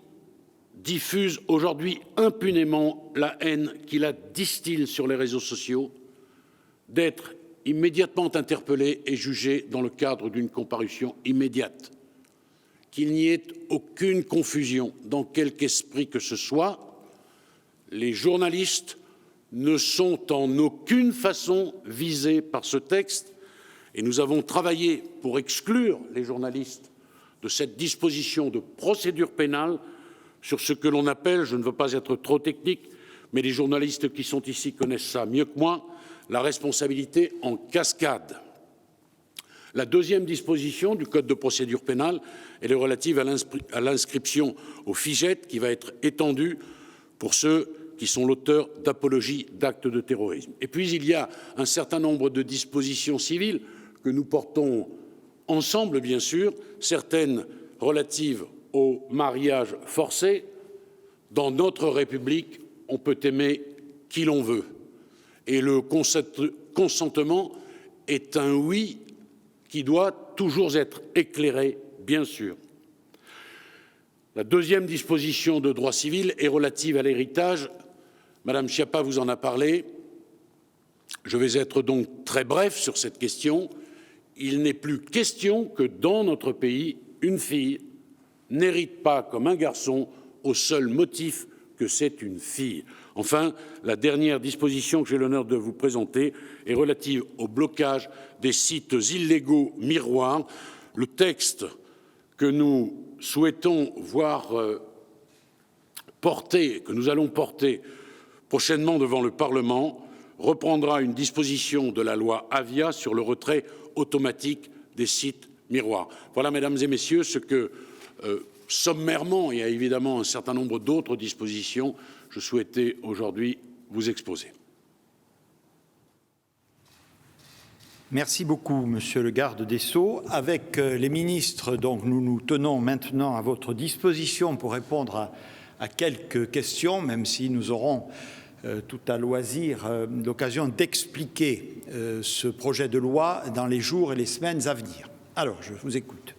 diffusent aujourd'hui impunément la haine, qui la distillent sur les réseaux sociaux, d'être immédiatement interpellés et jugés dans le cadre d'une comparution immédiate. Qu'il n'y ait aucune confusion dans quelque esprit que ce soit, les journalistes ne sont en aucune façon visés par ce texte et nous avons travaillé pour exclure les journalistes de cette disposition de procédure pénale sur ce que l'on appelle, je ne veux pas être trop technique, mais les journalistes qui sont ici connaissent ça mieux que moi, la responsabilité en cascade. La deuxième disposition du Code de procédure pénale, elle est relative à l'inscription au FIJET qui va être étendue pour ceux qui sont l'auteur d'apologie d'actes de terrorisme. Et puis il y a un certain nombre de dispositions civiles que nous portons ensemble, bien sûr, certaines relatives au mariage forcé. Dans notre République, on peut aimer qui l'on veut. Et le consentement est un oui qui doit toujours être éclairé, bien sûr. La deuxième disposition de droit civil est relative à l'héritage. Madame Schiappa vous en a parlé. Je vais être donc très bref sur cette question. Il n'est plus question que dans notre pays, une fille n'hérite pas comme un garçon au seul motif que c'est une fille. Enfin, la dernière disposition que j'ai l'honneur de vous présenter est relative au blocage des sites illégaux miroirs. Le texte que nous souhaitons voir porter, que nous allons porter prochainement devant le Parlement, reprendra une disposition de la loi Avia sur le retrait automatique des sites miroirs. Voilà, mesdames et messieurs, ce que sommairement, il y a évidemment un certain nombre d'autres dispositions, je souhaitais aujourd'hui vous exposer. Merci beaucoup, Monsieur le garde des Sceaux. Avec les ministres, donc, nous nous tenons maintenant à votre disposition pour répondre à quelques questions, même si nous aurons tout à loisir l'occasion d'expliquer ce projet de loi dans les jours et les semaines à venir. Alors, je vous écoute.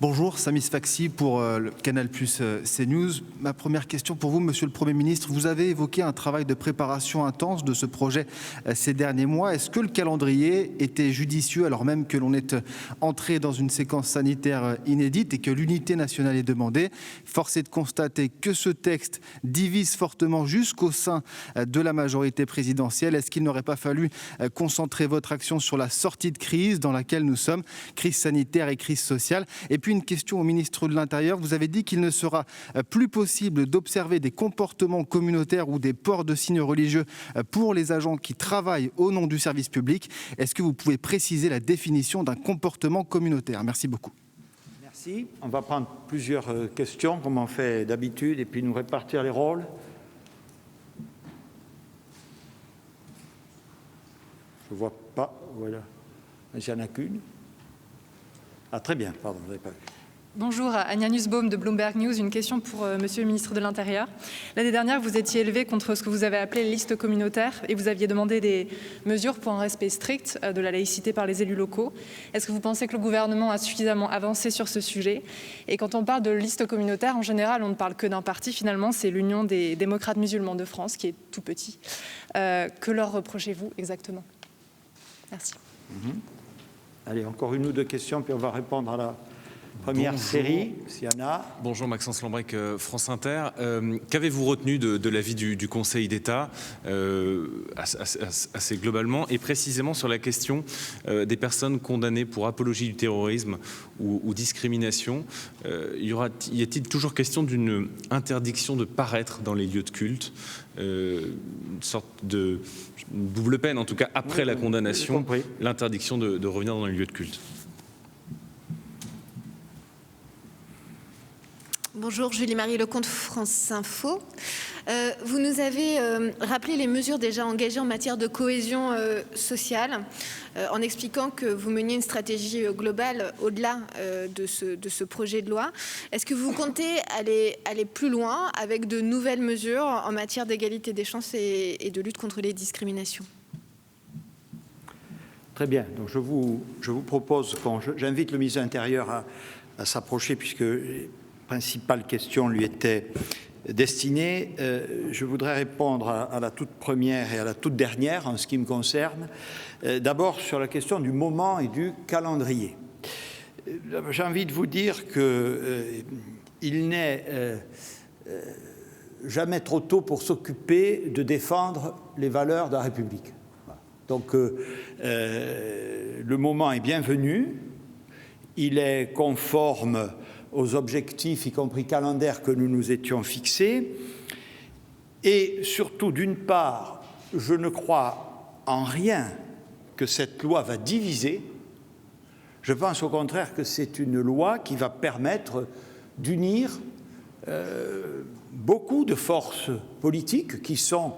Bonjour, Samy Sfaxi pour le Canal+ CNews. Ma première question pour vous, Monsieur le Premier ministre. Vous avez évoqué un travail de préparation intense de ce projet ces derniers mois. Est-ce que le calendrier était judicieux alors même que l'on est entré dans une séquence sanitaire inédite et que l'unité nationale est demandée? Force est de constater que ce texte divise fortement jusqu'au sein de la majorité présidentielle. Est-ce qu'il n'aurait pas fallu concentrer votre action sur la sortie de crise dans laquelle nous sommes, crise sanitaire et crise sociale? Et puis une question au ministre de l'Intérieur. Vous avez dit qu'il ne sera plus possible d'observer des comportements communautaires ou des ports de signes religieux pour les agents qui travaillent au nom du service public. Est-ce que vous pouvez préciser la définition d'un comportement communautaire? Merci beaucoup. Merci. On va prendre plusieurs questions, comme on fait d'habitude, et puis nous répartir les rôles. Je ne vois pas. Voilà. Il n'y en a qu'une. Ah, très bien, pardon, vous n'avez pas vu. Bonjour, Anya Nussbaum de Bloomberg News. Une question pour Monsieur le ministre de l'Intérieur. L'année dernière, vous étiez élevé contre ce que vous avez appelé les listes communautaires et vous aviez demandé des mesures pour un respect strict de la laïcité par les élus locaux. Est-ce que vous pensez que le gouvernement a suffisamment avancé sur ce sujet? Et quand on parle de listes communautaires, en général, on ne parle que d'un parti. Finalement, c'est l'Union des démocrates musulmans de France, qui est tout petit. Que leur reprochez-vous exactement? Merci. Allez, encore une ou deux questions, puis on va répondre à la première série, s'il y en a. Bonjour, Maxence Lambrec, France Inter. Qu'avez-vous retenu de l'avis du Conseil d'État assez globalement, et précisément sur la question des personnes condamnées pour apologie du terrorisme ou discrimination? Y a-t-il toujours question d'une interdiction de paraître dans les lieux de culte, une sorte de double peine, en tout cas après la condamnation, l'interdiction de revenir dans les lieux de culte? Bonjour, Julie-Marie Lecomte, France Info. Vous nous avez rappelé les mesures déjà engagées en matière de cohésion sociale, en expliquant que vous meniez une stratégie globale au-delà de ce projet de loi. Est-ce que vous comptez aller plus loin avec de nouvelles mesures en matière d'égalité des chances et de lutte contre les discriminations? Très bien. Donc je vous propose, j'invite le ministre de l'Intérieur à s'approcher, puisque les principales questions lui étaient destinées. Je voudrais répondre à la toute première et à la toute dernière en ce qui me concerne. D'abord sur la question du moment et du calendrier. J'ai envie de vous dire qu'il n'est jamais trop tôt pour s'occuper de défendre les valeurs de la République. Donc le moment est bienvenu, il est conforme aux objectifs, y compris calendaires, que nous nous étions fixés. Et surtout, d'une part, je ne crois en rien que cette loi va diviser. Je pense au contraire que c'est une loi qui va permettre d'unir beaucoup de forces politiques qui sont,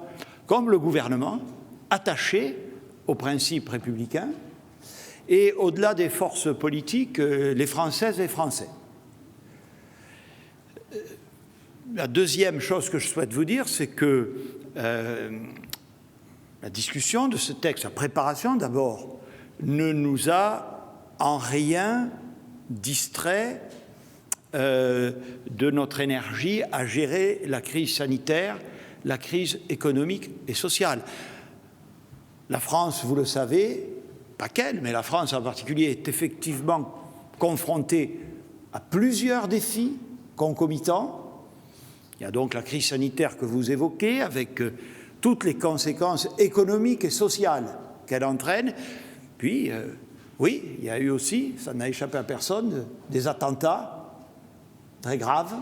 comme le gouvernement, attachées aux principes républicains, et au-delà des forces politiques, les Françaises et Français. La deuxième chose que je souhaite vous dire, c'est que la discussion de ce texte, la préparation d'abord, ne nous a en rien distrait de notre énergie à gérer la crise sanitaire, la crise économique et sociale. La France, vous le savez, pas qu'elle, mais la France en particulier est effectivement confrontée à plusieurs défis concomitants. Il y a donc la crise sanitaire que vous évoquez, avec toutes les conséquences économiques et sociales qu'elle entraîne. Puis, oui, il y a eu aussi, ça n'a échappé à personne, des attentats très graves.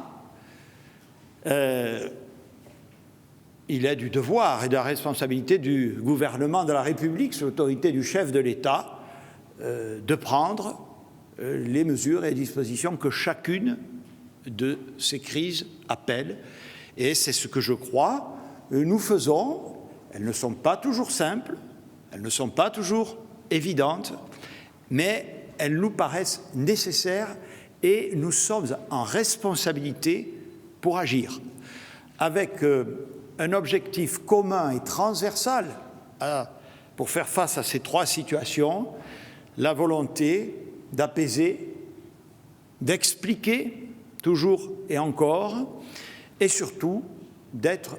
Il est du devoir et de la responsabilité du gouvernement de la République, sous l'autorité du chef de l'État, de prendre les mesures et les dispositions que chacune de ces crises appelle. Et c'est ce que je crois nous faisons. Elles ne sont pas toujours simples, elles ne sont pas toujours évidentes, mais elles nous paraissent nécessaires et nous sommes en responsabilité pour agir, avec un objectif commun et transversal pour faire face à ces trois situations: la volonté d'apaiser d'expliquer toujours et encore, et surtout d'être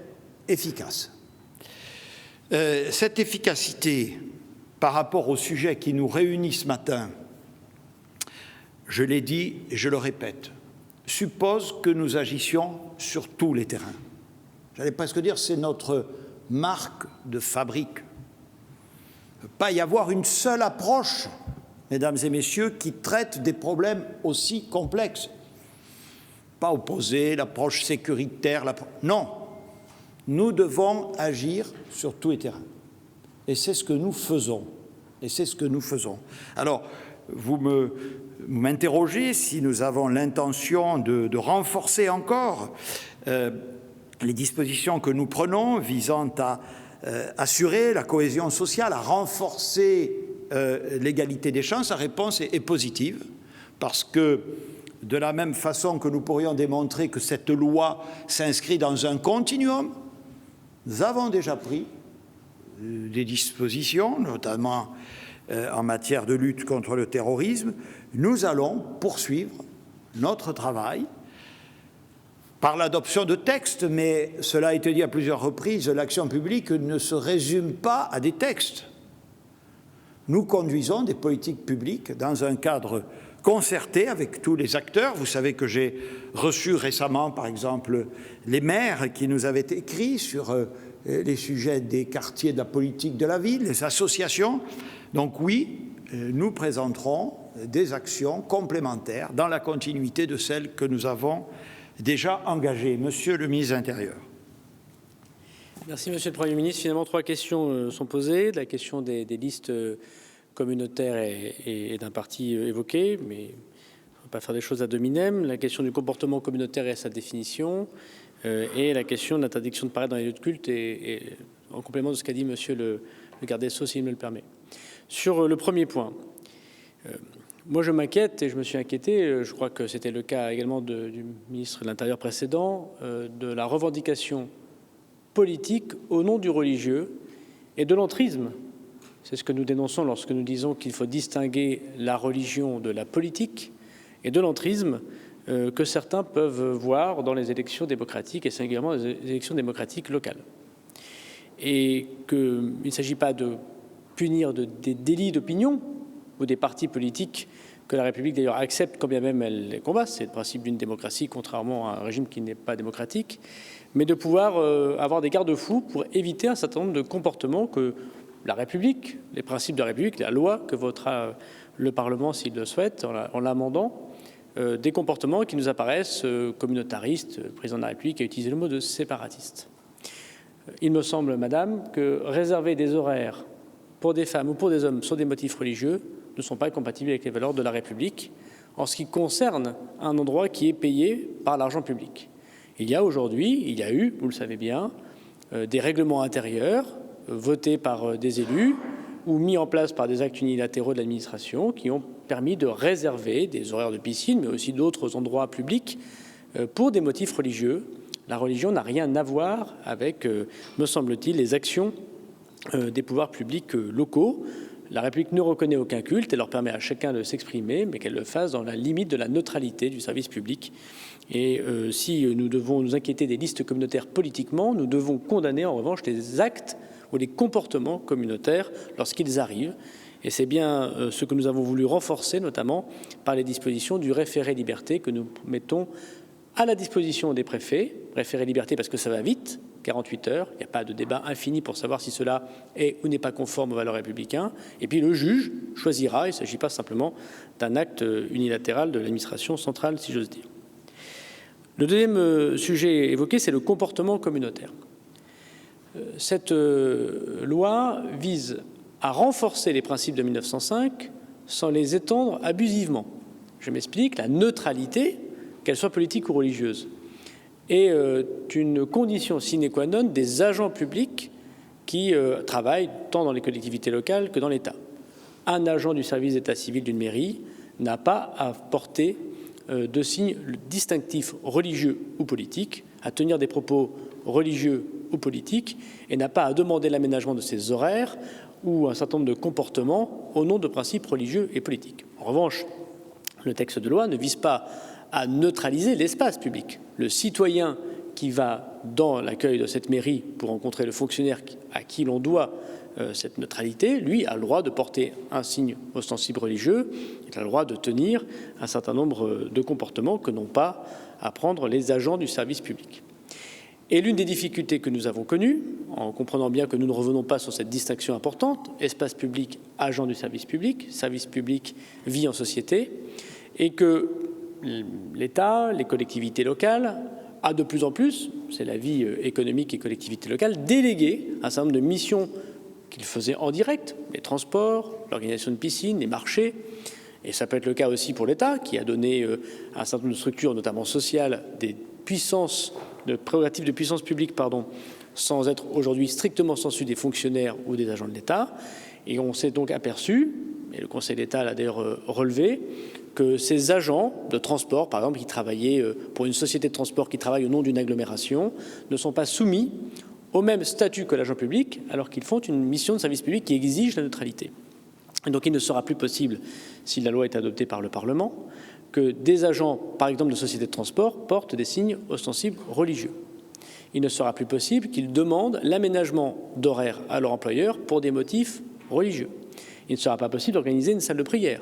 efficace. Cette efficacité par rapport au sujet qui nous réunit ce matin, je l'ai dit et je le répète, suppose que nous agissions sur tous les terrains. J'allais presque dire c'est notre marque de fabrique. Il ne peut pas y avoir une seule approche, mesdames et messieurs, qui traite des problèmes aussi complexes. Pas opposer l'approche sécuritaire, non. Nous devons agir sur tous les terrains. Et c'est ce que nous faisons. Alors, vous m'interrogez si nous avons l'intention de renforcer encore les dispositions que nous prenons visant à assurer la cohésion sociale, à renforcer l'égalité des chances. La réponse est positive, parce que de la même façon que nous pourrions démontrer que cette loi s'inscrit dans un continuum, nous avons déjà pris des dispositions, notamment en matière de lutte contre le terrorisme. Nous allons poursuivre notre travail par l'adoption de textes, mais cela a été dit à plusieurs reprises, l'action publique ne se résume pas à des textes. Nous conduisons des politiques publiques dans un cadre concerté avec tous les acteurs. Vous savez que j'ai reçu récemment, par exemple, les maires qui nous avaient écrit sur les sujets des quartiers de la politique de la ville, les associations. Donc oui, nous présenterons des actions complémentaires dans la continuité de celles que nous avons déjà engagées. Monsieur le ministre de l'Intérieur. Merci, Monsieur le Premier ministre. Finalement, 3 questions sont posées. La question des listes communautaires et d'un parti évoqué, mais il ne faut pas faire des choses à dominem. La question du comportement communautaire et sa définition, et la question de l'interdiction de paraître dans les lieux de culte, et en complément de ce qu'a dit Monsieur le garde des Sceaux, s'il me le permet. Sur le premier point, moi je m'inquiète, et je me suis inquiété, je crois que c'était le cas également du ministre de l'Intérieur précédent, de la revendication politique au nom du religieux et de l'entrisme. C'est ce que nous dénonçons lorsque nous disons qu'il faut distinguer la religion de la politique, et de l'entrisme que certains peuvent voir dans les élections démocratiques, et singulièrement les élections démocratiques locales. Et qu'il ne s'agit pas de punir des délits d'opinion ou des partis politiques que la République d'ailleurs accepte quand bien même elle les combat, c'est le principe d'une démocratie contrairement à un régime qui n'est pas démocratique, mais de pouvoir avoir des garde-fous pour éviter un certain nombre de comportements que la République, les principes de la République, la loi que votera le Parlement s'il le souhaite en l'amendant, des comportements qui nous apparaissent communautaristes. Le président de la République a utilisé le mot de séparatiste. Il me semble, madame, que réserver des horaires pour des femmes ou pour des hommes sur des motifs religieux ne sont pas compatibles avec les valeurs de la République en ce qui concerne un endroit qui est payé par l'argent public. Il y a eu, vous le savez bien, des règlements intérieurs votés par des élus ou mis en place par des actes unilatéraux de l'administration qui ont permis de réserver des horaires de piscine, mais aussi d'autres endroits publics pour des motifs religieux. La religion n'a rien à voir avec, me semble-t-il, les actions des pouvoirs publics locaux. La République ne reconnaît aucun culte, elle leur permet à chacun de s'exprimer, mais qu'elle le fasse dans la limite de la neutralité du service public. Et si nous devons nous inquiéter des listes communautaires politiquement, nous devons condamner en revanche les actes ou les comportements communautaires lorsqu'ils arrivent. Et c'est bien ce que nous avons voulu renforcer, notamment par les dispositions du référé liberté que nous mettons à la disposition des préfets. Référé liberté parce que ça va vite, 48 heures, il n'y a pas de débat infini pour savoir si cela est ou n'est pas conforme aux valeurs républicaines. Et puis le juge choisira, il ne s'agit pas simplement d'un acte unilatéral de l'administration centrale, si j'ose dire. Le deuxième sujet évoqué, c'est le comportement communautaire. Cette loi vise à renforcer les principes de 1905 sans les étendre abusivement. Je m'explique, la neutralité, qu'elle soit politique ou religieuse, est une condition sine qua non des agents publics qui travaillent tant dans les collectivités locales que dans l'État. Un agent du service d'état civil d'une mairie n'a pas à porter de signes distinctifs religieux ou politiques, à tenir des propos religieux ou politiques, et n'a pas à demander l'aménagement de ses horaires ou un certain nombre de comportements au nom de principes religieux et politiques. En revanche, Le texte de loi ne vise pas à neutraliser l'espace public. Le citoyen qui va dans l'accueil de cette mairie pour rencontrer le fonctionnaire à qui l'on doit cette neutralité, lui, a le droit de porter un signe ostensible religieux, il a le droit de tenir un certain nombre de comportements que n'ont pas à prendre les agents du service public. Et l'une des difficultés que nous avons connues, en comprenant bien que nous ne revenons pas sur cette distinction importante, espace public, agent du service public, vie en société, et que l'État, les collectivités locales, a de plus en plus, c'est la vie économique et collectivité locale, délégué un certain nombre de missions qu'il faisait en direct, les transports, l'organisation de piscines, les marchés, et ça peut être le cas aussi pour l'État, qui a donné à un certain nombre de structures, notamment sociales, des puissances, de prérogatives de puissance publique, sans être aujourd'hui strictement sensu des fonctionnaires ou des agents de l'État. Et on s'est donc aperçu, et le Conseil d'État l'a d'ailleurs relevé, que ces agents de transport, par exemple, qui travaillaient pour une société de transport qui travaille au nom d'une agglomération, ne sont pas soumis au même statut que l'agent public, alors qu'ils font une mission de service public qui exige la neutralité. Et donc il ne sera plus possible, si la loi est adoptée par le Parlement, que des agents, par exemple de sociétés de transport, portent des signes ostensibles religieux. Il ne sera plus possible qu'ils demandent l'aménagement d'horaires à leur employeur pour des motifs religieux. Il ne sera pas possible d'organiser une salle de prière.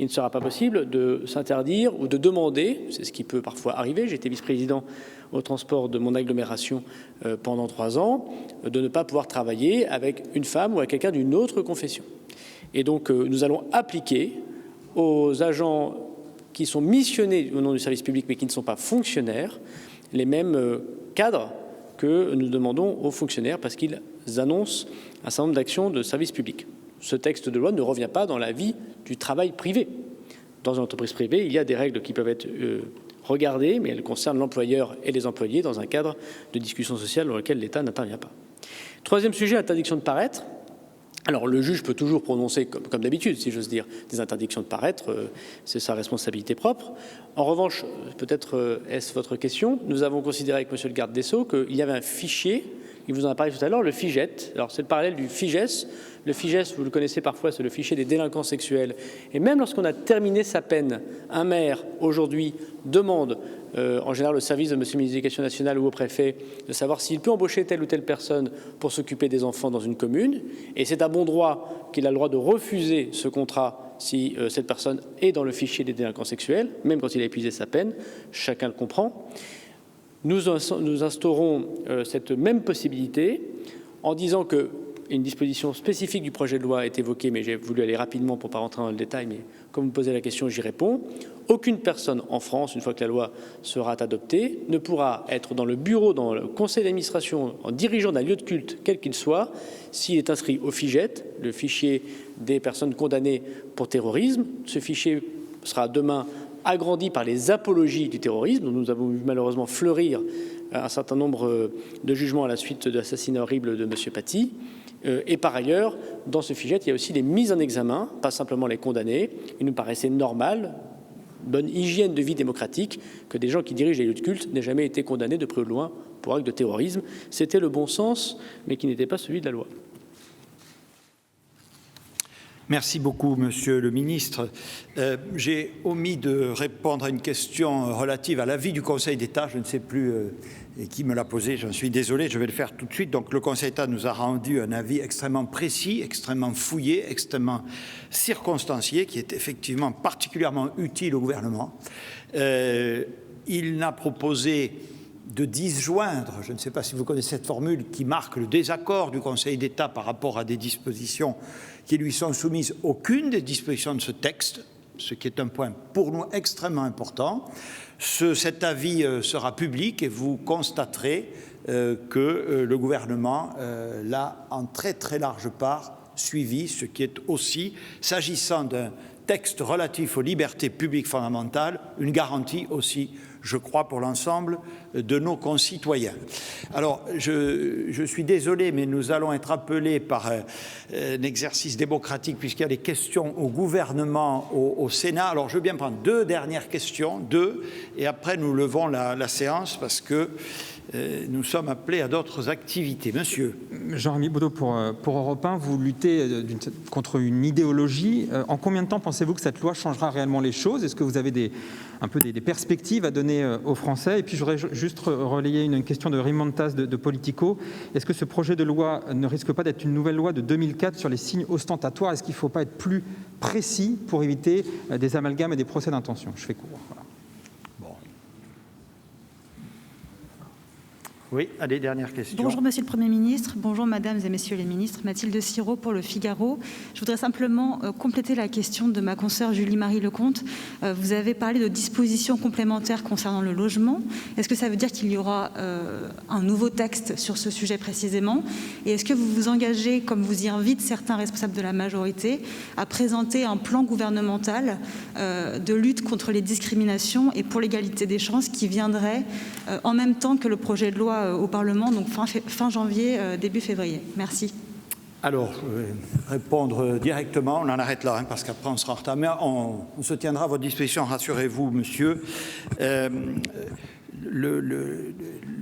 Il ne sera pas possible de s'interdire ou de demander, c'est ce qui peut parfois arriver, j'étais vice-président au transport de mon agglomération pendant 3 ans, de ne pas pouvoir travailler avec une femme ou avec quelqu'un d'une autre confession. Et donc nous allons appliquer aux agents qui sont missionnés au nom du service public mais qui ne sont pas fonctionnaires les mêmes cadres que nous demandons aux fonctionnaires parce qu'ils annoncent un certain nombre d'actions de service public. Ce texte de loi ne revient pas dans la vie du travail privé. Dans une entreprise privée, il y a des règles qui peuvent être regardées, mais elles concernent l'employeur et les employés dans un cadre de discussion sociale dans lequel l'État n'intervient pas. Troisième sujet, interdiction de paraître. Alors le juge peut toujours prononcer, comme d'habitude, si j'ose dire, des interdictions de paraître, c'est sa responsabilité propre. En revanche, peut-être est-ce votre question, nous avons considéré avec monsieur le garde des Sceaux qu'il y avait un fichier, il vous en a parlé tout à l'heure, le FIGET. Alors c'est le parallèle du FIGES. Le FIGES, vous le connaissez parfois, c'est le fichier des délinquants sexuels. Et même lorsqu'on a terminé sa peine, un maire, aujourd'hui, demande, en général au service de monsieur le ministre de l'Éducation nationale ou au préfet, de savoir s'il peut embaucher telle ou telle personne pour s'occuper des enfants dans une commune. Et c'est à bon droit qu'il a le droit de refuser ce contrat si cette personne est dans le fichier des délinquants sexuels, même quand il a épuisé sa peine. Chacun le comprend. Nous instaurons cette même possibilité en disant que une disposition spécifique du projet de loi est évoquée, mais j'ai voulu aller rapidement pour ne pas rentrer dans le détail, mais comme vous posez la question, j'y réponds. Aucune personne en France, une fois que la loi sera adoptée, ne pourra être dans le bureau, dans le conseil d'administration, en dirigeant d'un lieu de culte, quel qu'il soit, s'il est inscrit au FIGET, le fichier des personnes condamnées pour terrorisme. Ce fichier sera demain agrandi par les apologies du terrorisme, dont nous avons vu malheureusement fleurir un certain nombre de jugements à la suite de l'assassinat horrible de M. Paty. Et par ailleurs, dans ce FIGET, il y a aussi les mises en examen, pas simplement les condamnés. Il nous paraissait normal, bonne hygiène de vie démocratique, que des gens qui dirigent les lieux de culte n'aient jamais été condamnés de près ou de loin pour acte de terrorisme. C'était le bon sens, mais qui n'était pas celui de la loi. Merci beaucoup, Monsieur le Ministre. J'ai omis de répondre à une question relative à l'avis du Conseil d'État. Je ne sais plus qui me l'a posé, j'en suis désolé, je vais le faire tout de suite. Donc le Conseil d'État nous a rendu un avis extrêmement précis, extrêmement fouillé, extrêmement circonstancié, qui est effectivement particulièrement utile au gouvernement. Il n'a proposé de disjoindre, je ne sais pas si vous connaissez cette formule, qui marque le désaccord du Conseil d'État par rapport à des dispositions qui lui sont soumises, aucune des dispositions de ce texte, ce qui est un point pour nous extrêmement important. Cet avis sera public et vous constaterez que le gouvernement l'a en très très large part suivi, ce qui est aussi, s'agissant d'un texte relatif aux libertés publiques fondamentales, une garantie aussi, je crois, pour l'ensemble de nos concitoyens. Alors, je suis désolé, mais nous allons être appelés par un exercice démocratique, puisqu'il y a des questions au gouvernement, au Sénat. Alors, je veux bien prendre 2 dernières questions, 2, et après nous levons la séance, parce que nous sommes appelés à d'autres activités. Monsieur. Jean-Rémy Baudot pour Europe 1, vous luttez contre une idéologie. En combien de temps pensez-vous que cette loi changera réellement les choses? Est-ce que vous avez un peu des perspectives à donner aux Français? Et puis j'aurais juste relayé une question de Raymond Tas de Politico. Est-ce que ce projet de loi ne risque pas d'être une nouvelle loi de 2004 sur les signes ostentatoires? Est-ce qu'il ne faut pas être plus précis pour éviter des amalgames et des procès d'intention? Je fais court. Voilà. Oui, allez, dernière question. Bonjour Monsieur le Premier ministre, bonjour Mesdames et Messieurs les ministres, Mathilde Sirot pour Le Figaro. Je voudrais simplement compléter la question de ma consoeur Julie-Marie Lecomte. Vous avez parlé de dispositions complémentaires concernant le logement. Est-ce que ça veut dire qu'il y aura un nouveau texte sur ce sujet précisément? Et est-ce que vous vous engagez, comme vous y invitent certains responsables de la majorité, à présenter un plan gouvernemental de lutte contre les discriminations et pour l'égalité des chances qui viendrait en même temps que le projet de loi au Parlement, donc fin janvier, début février. Merci. Alors, je vais répondre directement, on en arrête là, parce qu'après on sera en retard, mais on se tiendra à votre disposition, rassurez-vous, monsieur.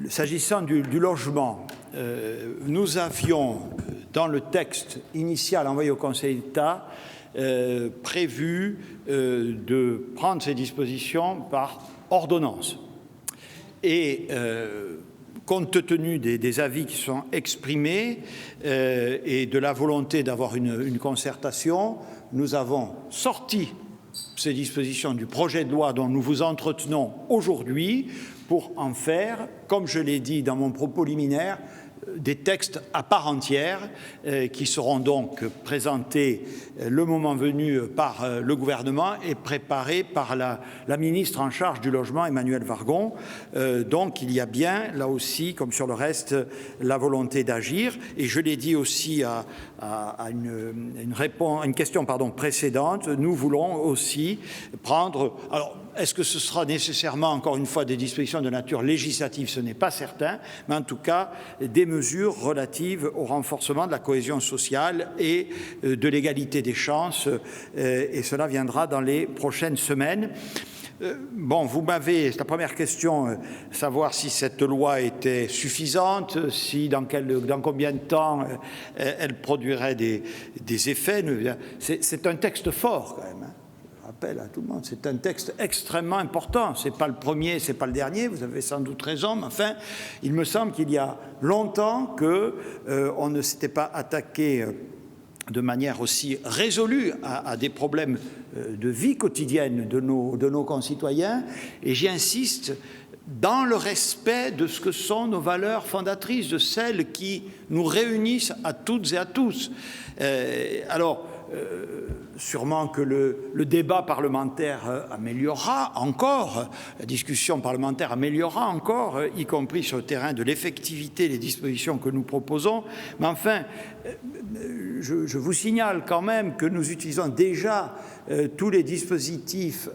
S'agissant du logement, nous avions, dans le texte initial envoyé au Conseil d'État, prévu de prendre ces dispositions par ordonnance. Et compte tenu des avis qui sont exprimés et de la volonté d'avoir une concertation, nous avons sorti ces dispositions du projet de loi dont nous vous entretenons aujourd'hui pour en faire, comme je l'ai dit dans mon propos liminaire, des textes à part entière qui seront donc présentés le moment venu par le gouvernement et préparés par la ministre en charge du logement, Emmanuelle Wargon. Donc il y a bien, là aussi, comme sur le reste, la volonté d'agir. Et je l'ai dit aussi à une question précédente, nous voulons aussi prendre... Alors, est-ce que ce sera nécessairement, encore une fois, des dispositions de nature législative? Ce n'est pas certain, mais en tout cas, des mesures relatives au renforcement de la cohésion sociale et de l'égalité des chances, et cela viendra dans les prochaines semaines. Bon, vous m'avez, c'est la première question, savoir si cette loi était suffisante, si dans combien de temps elle produirait des effets. C'est un texte fort quand même. Rappel à tout le monde, c'est un texte extrêmement important. C'est pas le premier, c'est pas le dernier. Vous avez sans doute raison, mais enfin, il me semble qu'il y a longtemps que on ne s'était pas attaqué de manière aussi résolue à des problèmes de vie quotidienne de nos concitoyens. Et j'y insiste, dans le respect de ce que sont nos valeurs fondatrices, de celles qui nous réunissent à toutes et à tous. Sûrement que le débat parlementaire améliorera encore, la discussion parlementaire améliorera encore, y compris sur le terrain de l'effectivité des dispositions que nous proposons. Mais enfin, je vous signale quand même que nous utilisons déjà tous les dispositifs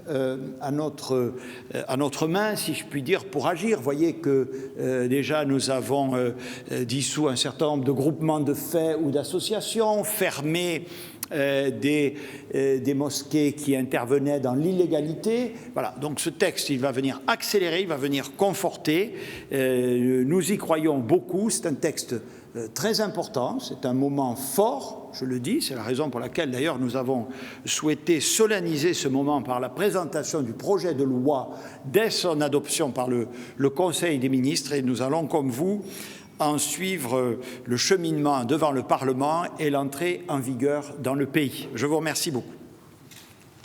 à notre main, si je puis dire, pour agir. Vous voyez que déjà nous avons dissous un certain nombre de groupements de faits ou d'associations, fermé des mosquées qui intervenaient dans l'illégalité. Voilà, donc ce texte, il va venir accélérer, il va venir conforter. Nous y croyons beaucoup, c'est un texte très important, c'est un moment fort, je le dis, c'est la raison pour laquelle d'ailleurs nous avons souhaité solenniser ce moment par la présentation du projet de loi dès son adoption par le Conseil des ministres, et nous allons, comme vous, en suivre le cheminement devant le Parlement et l'entrée en vigueur dans le pays. Je vous remercie beaucoup.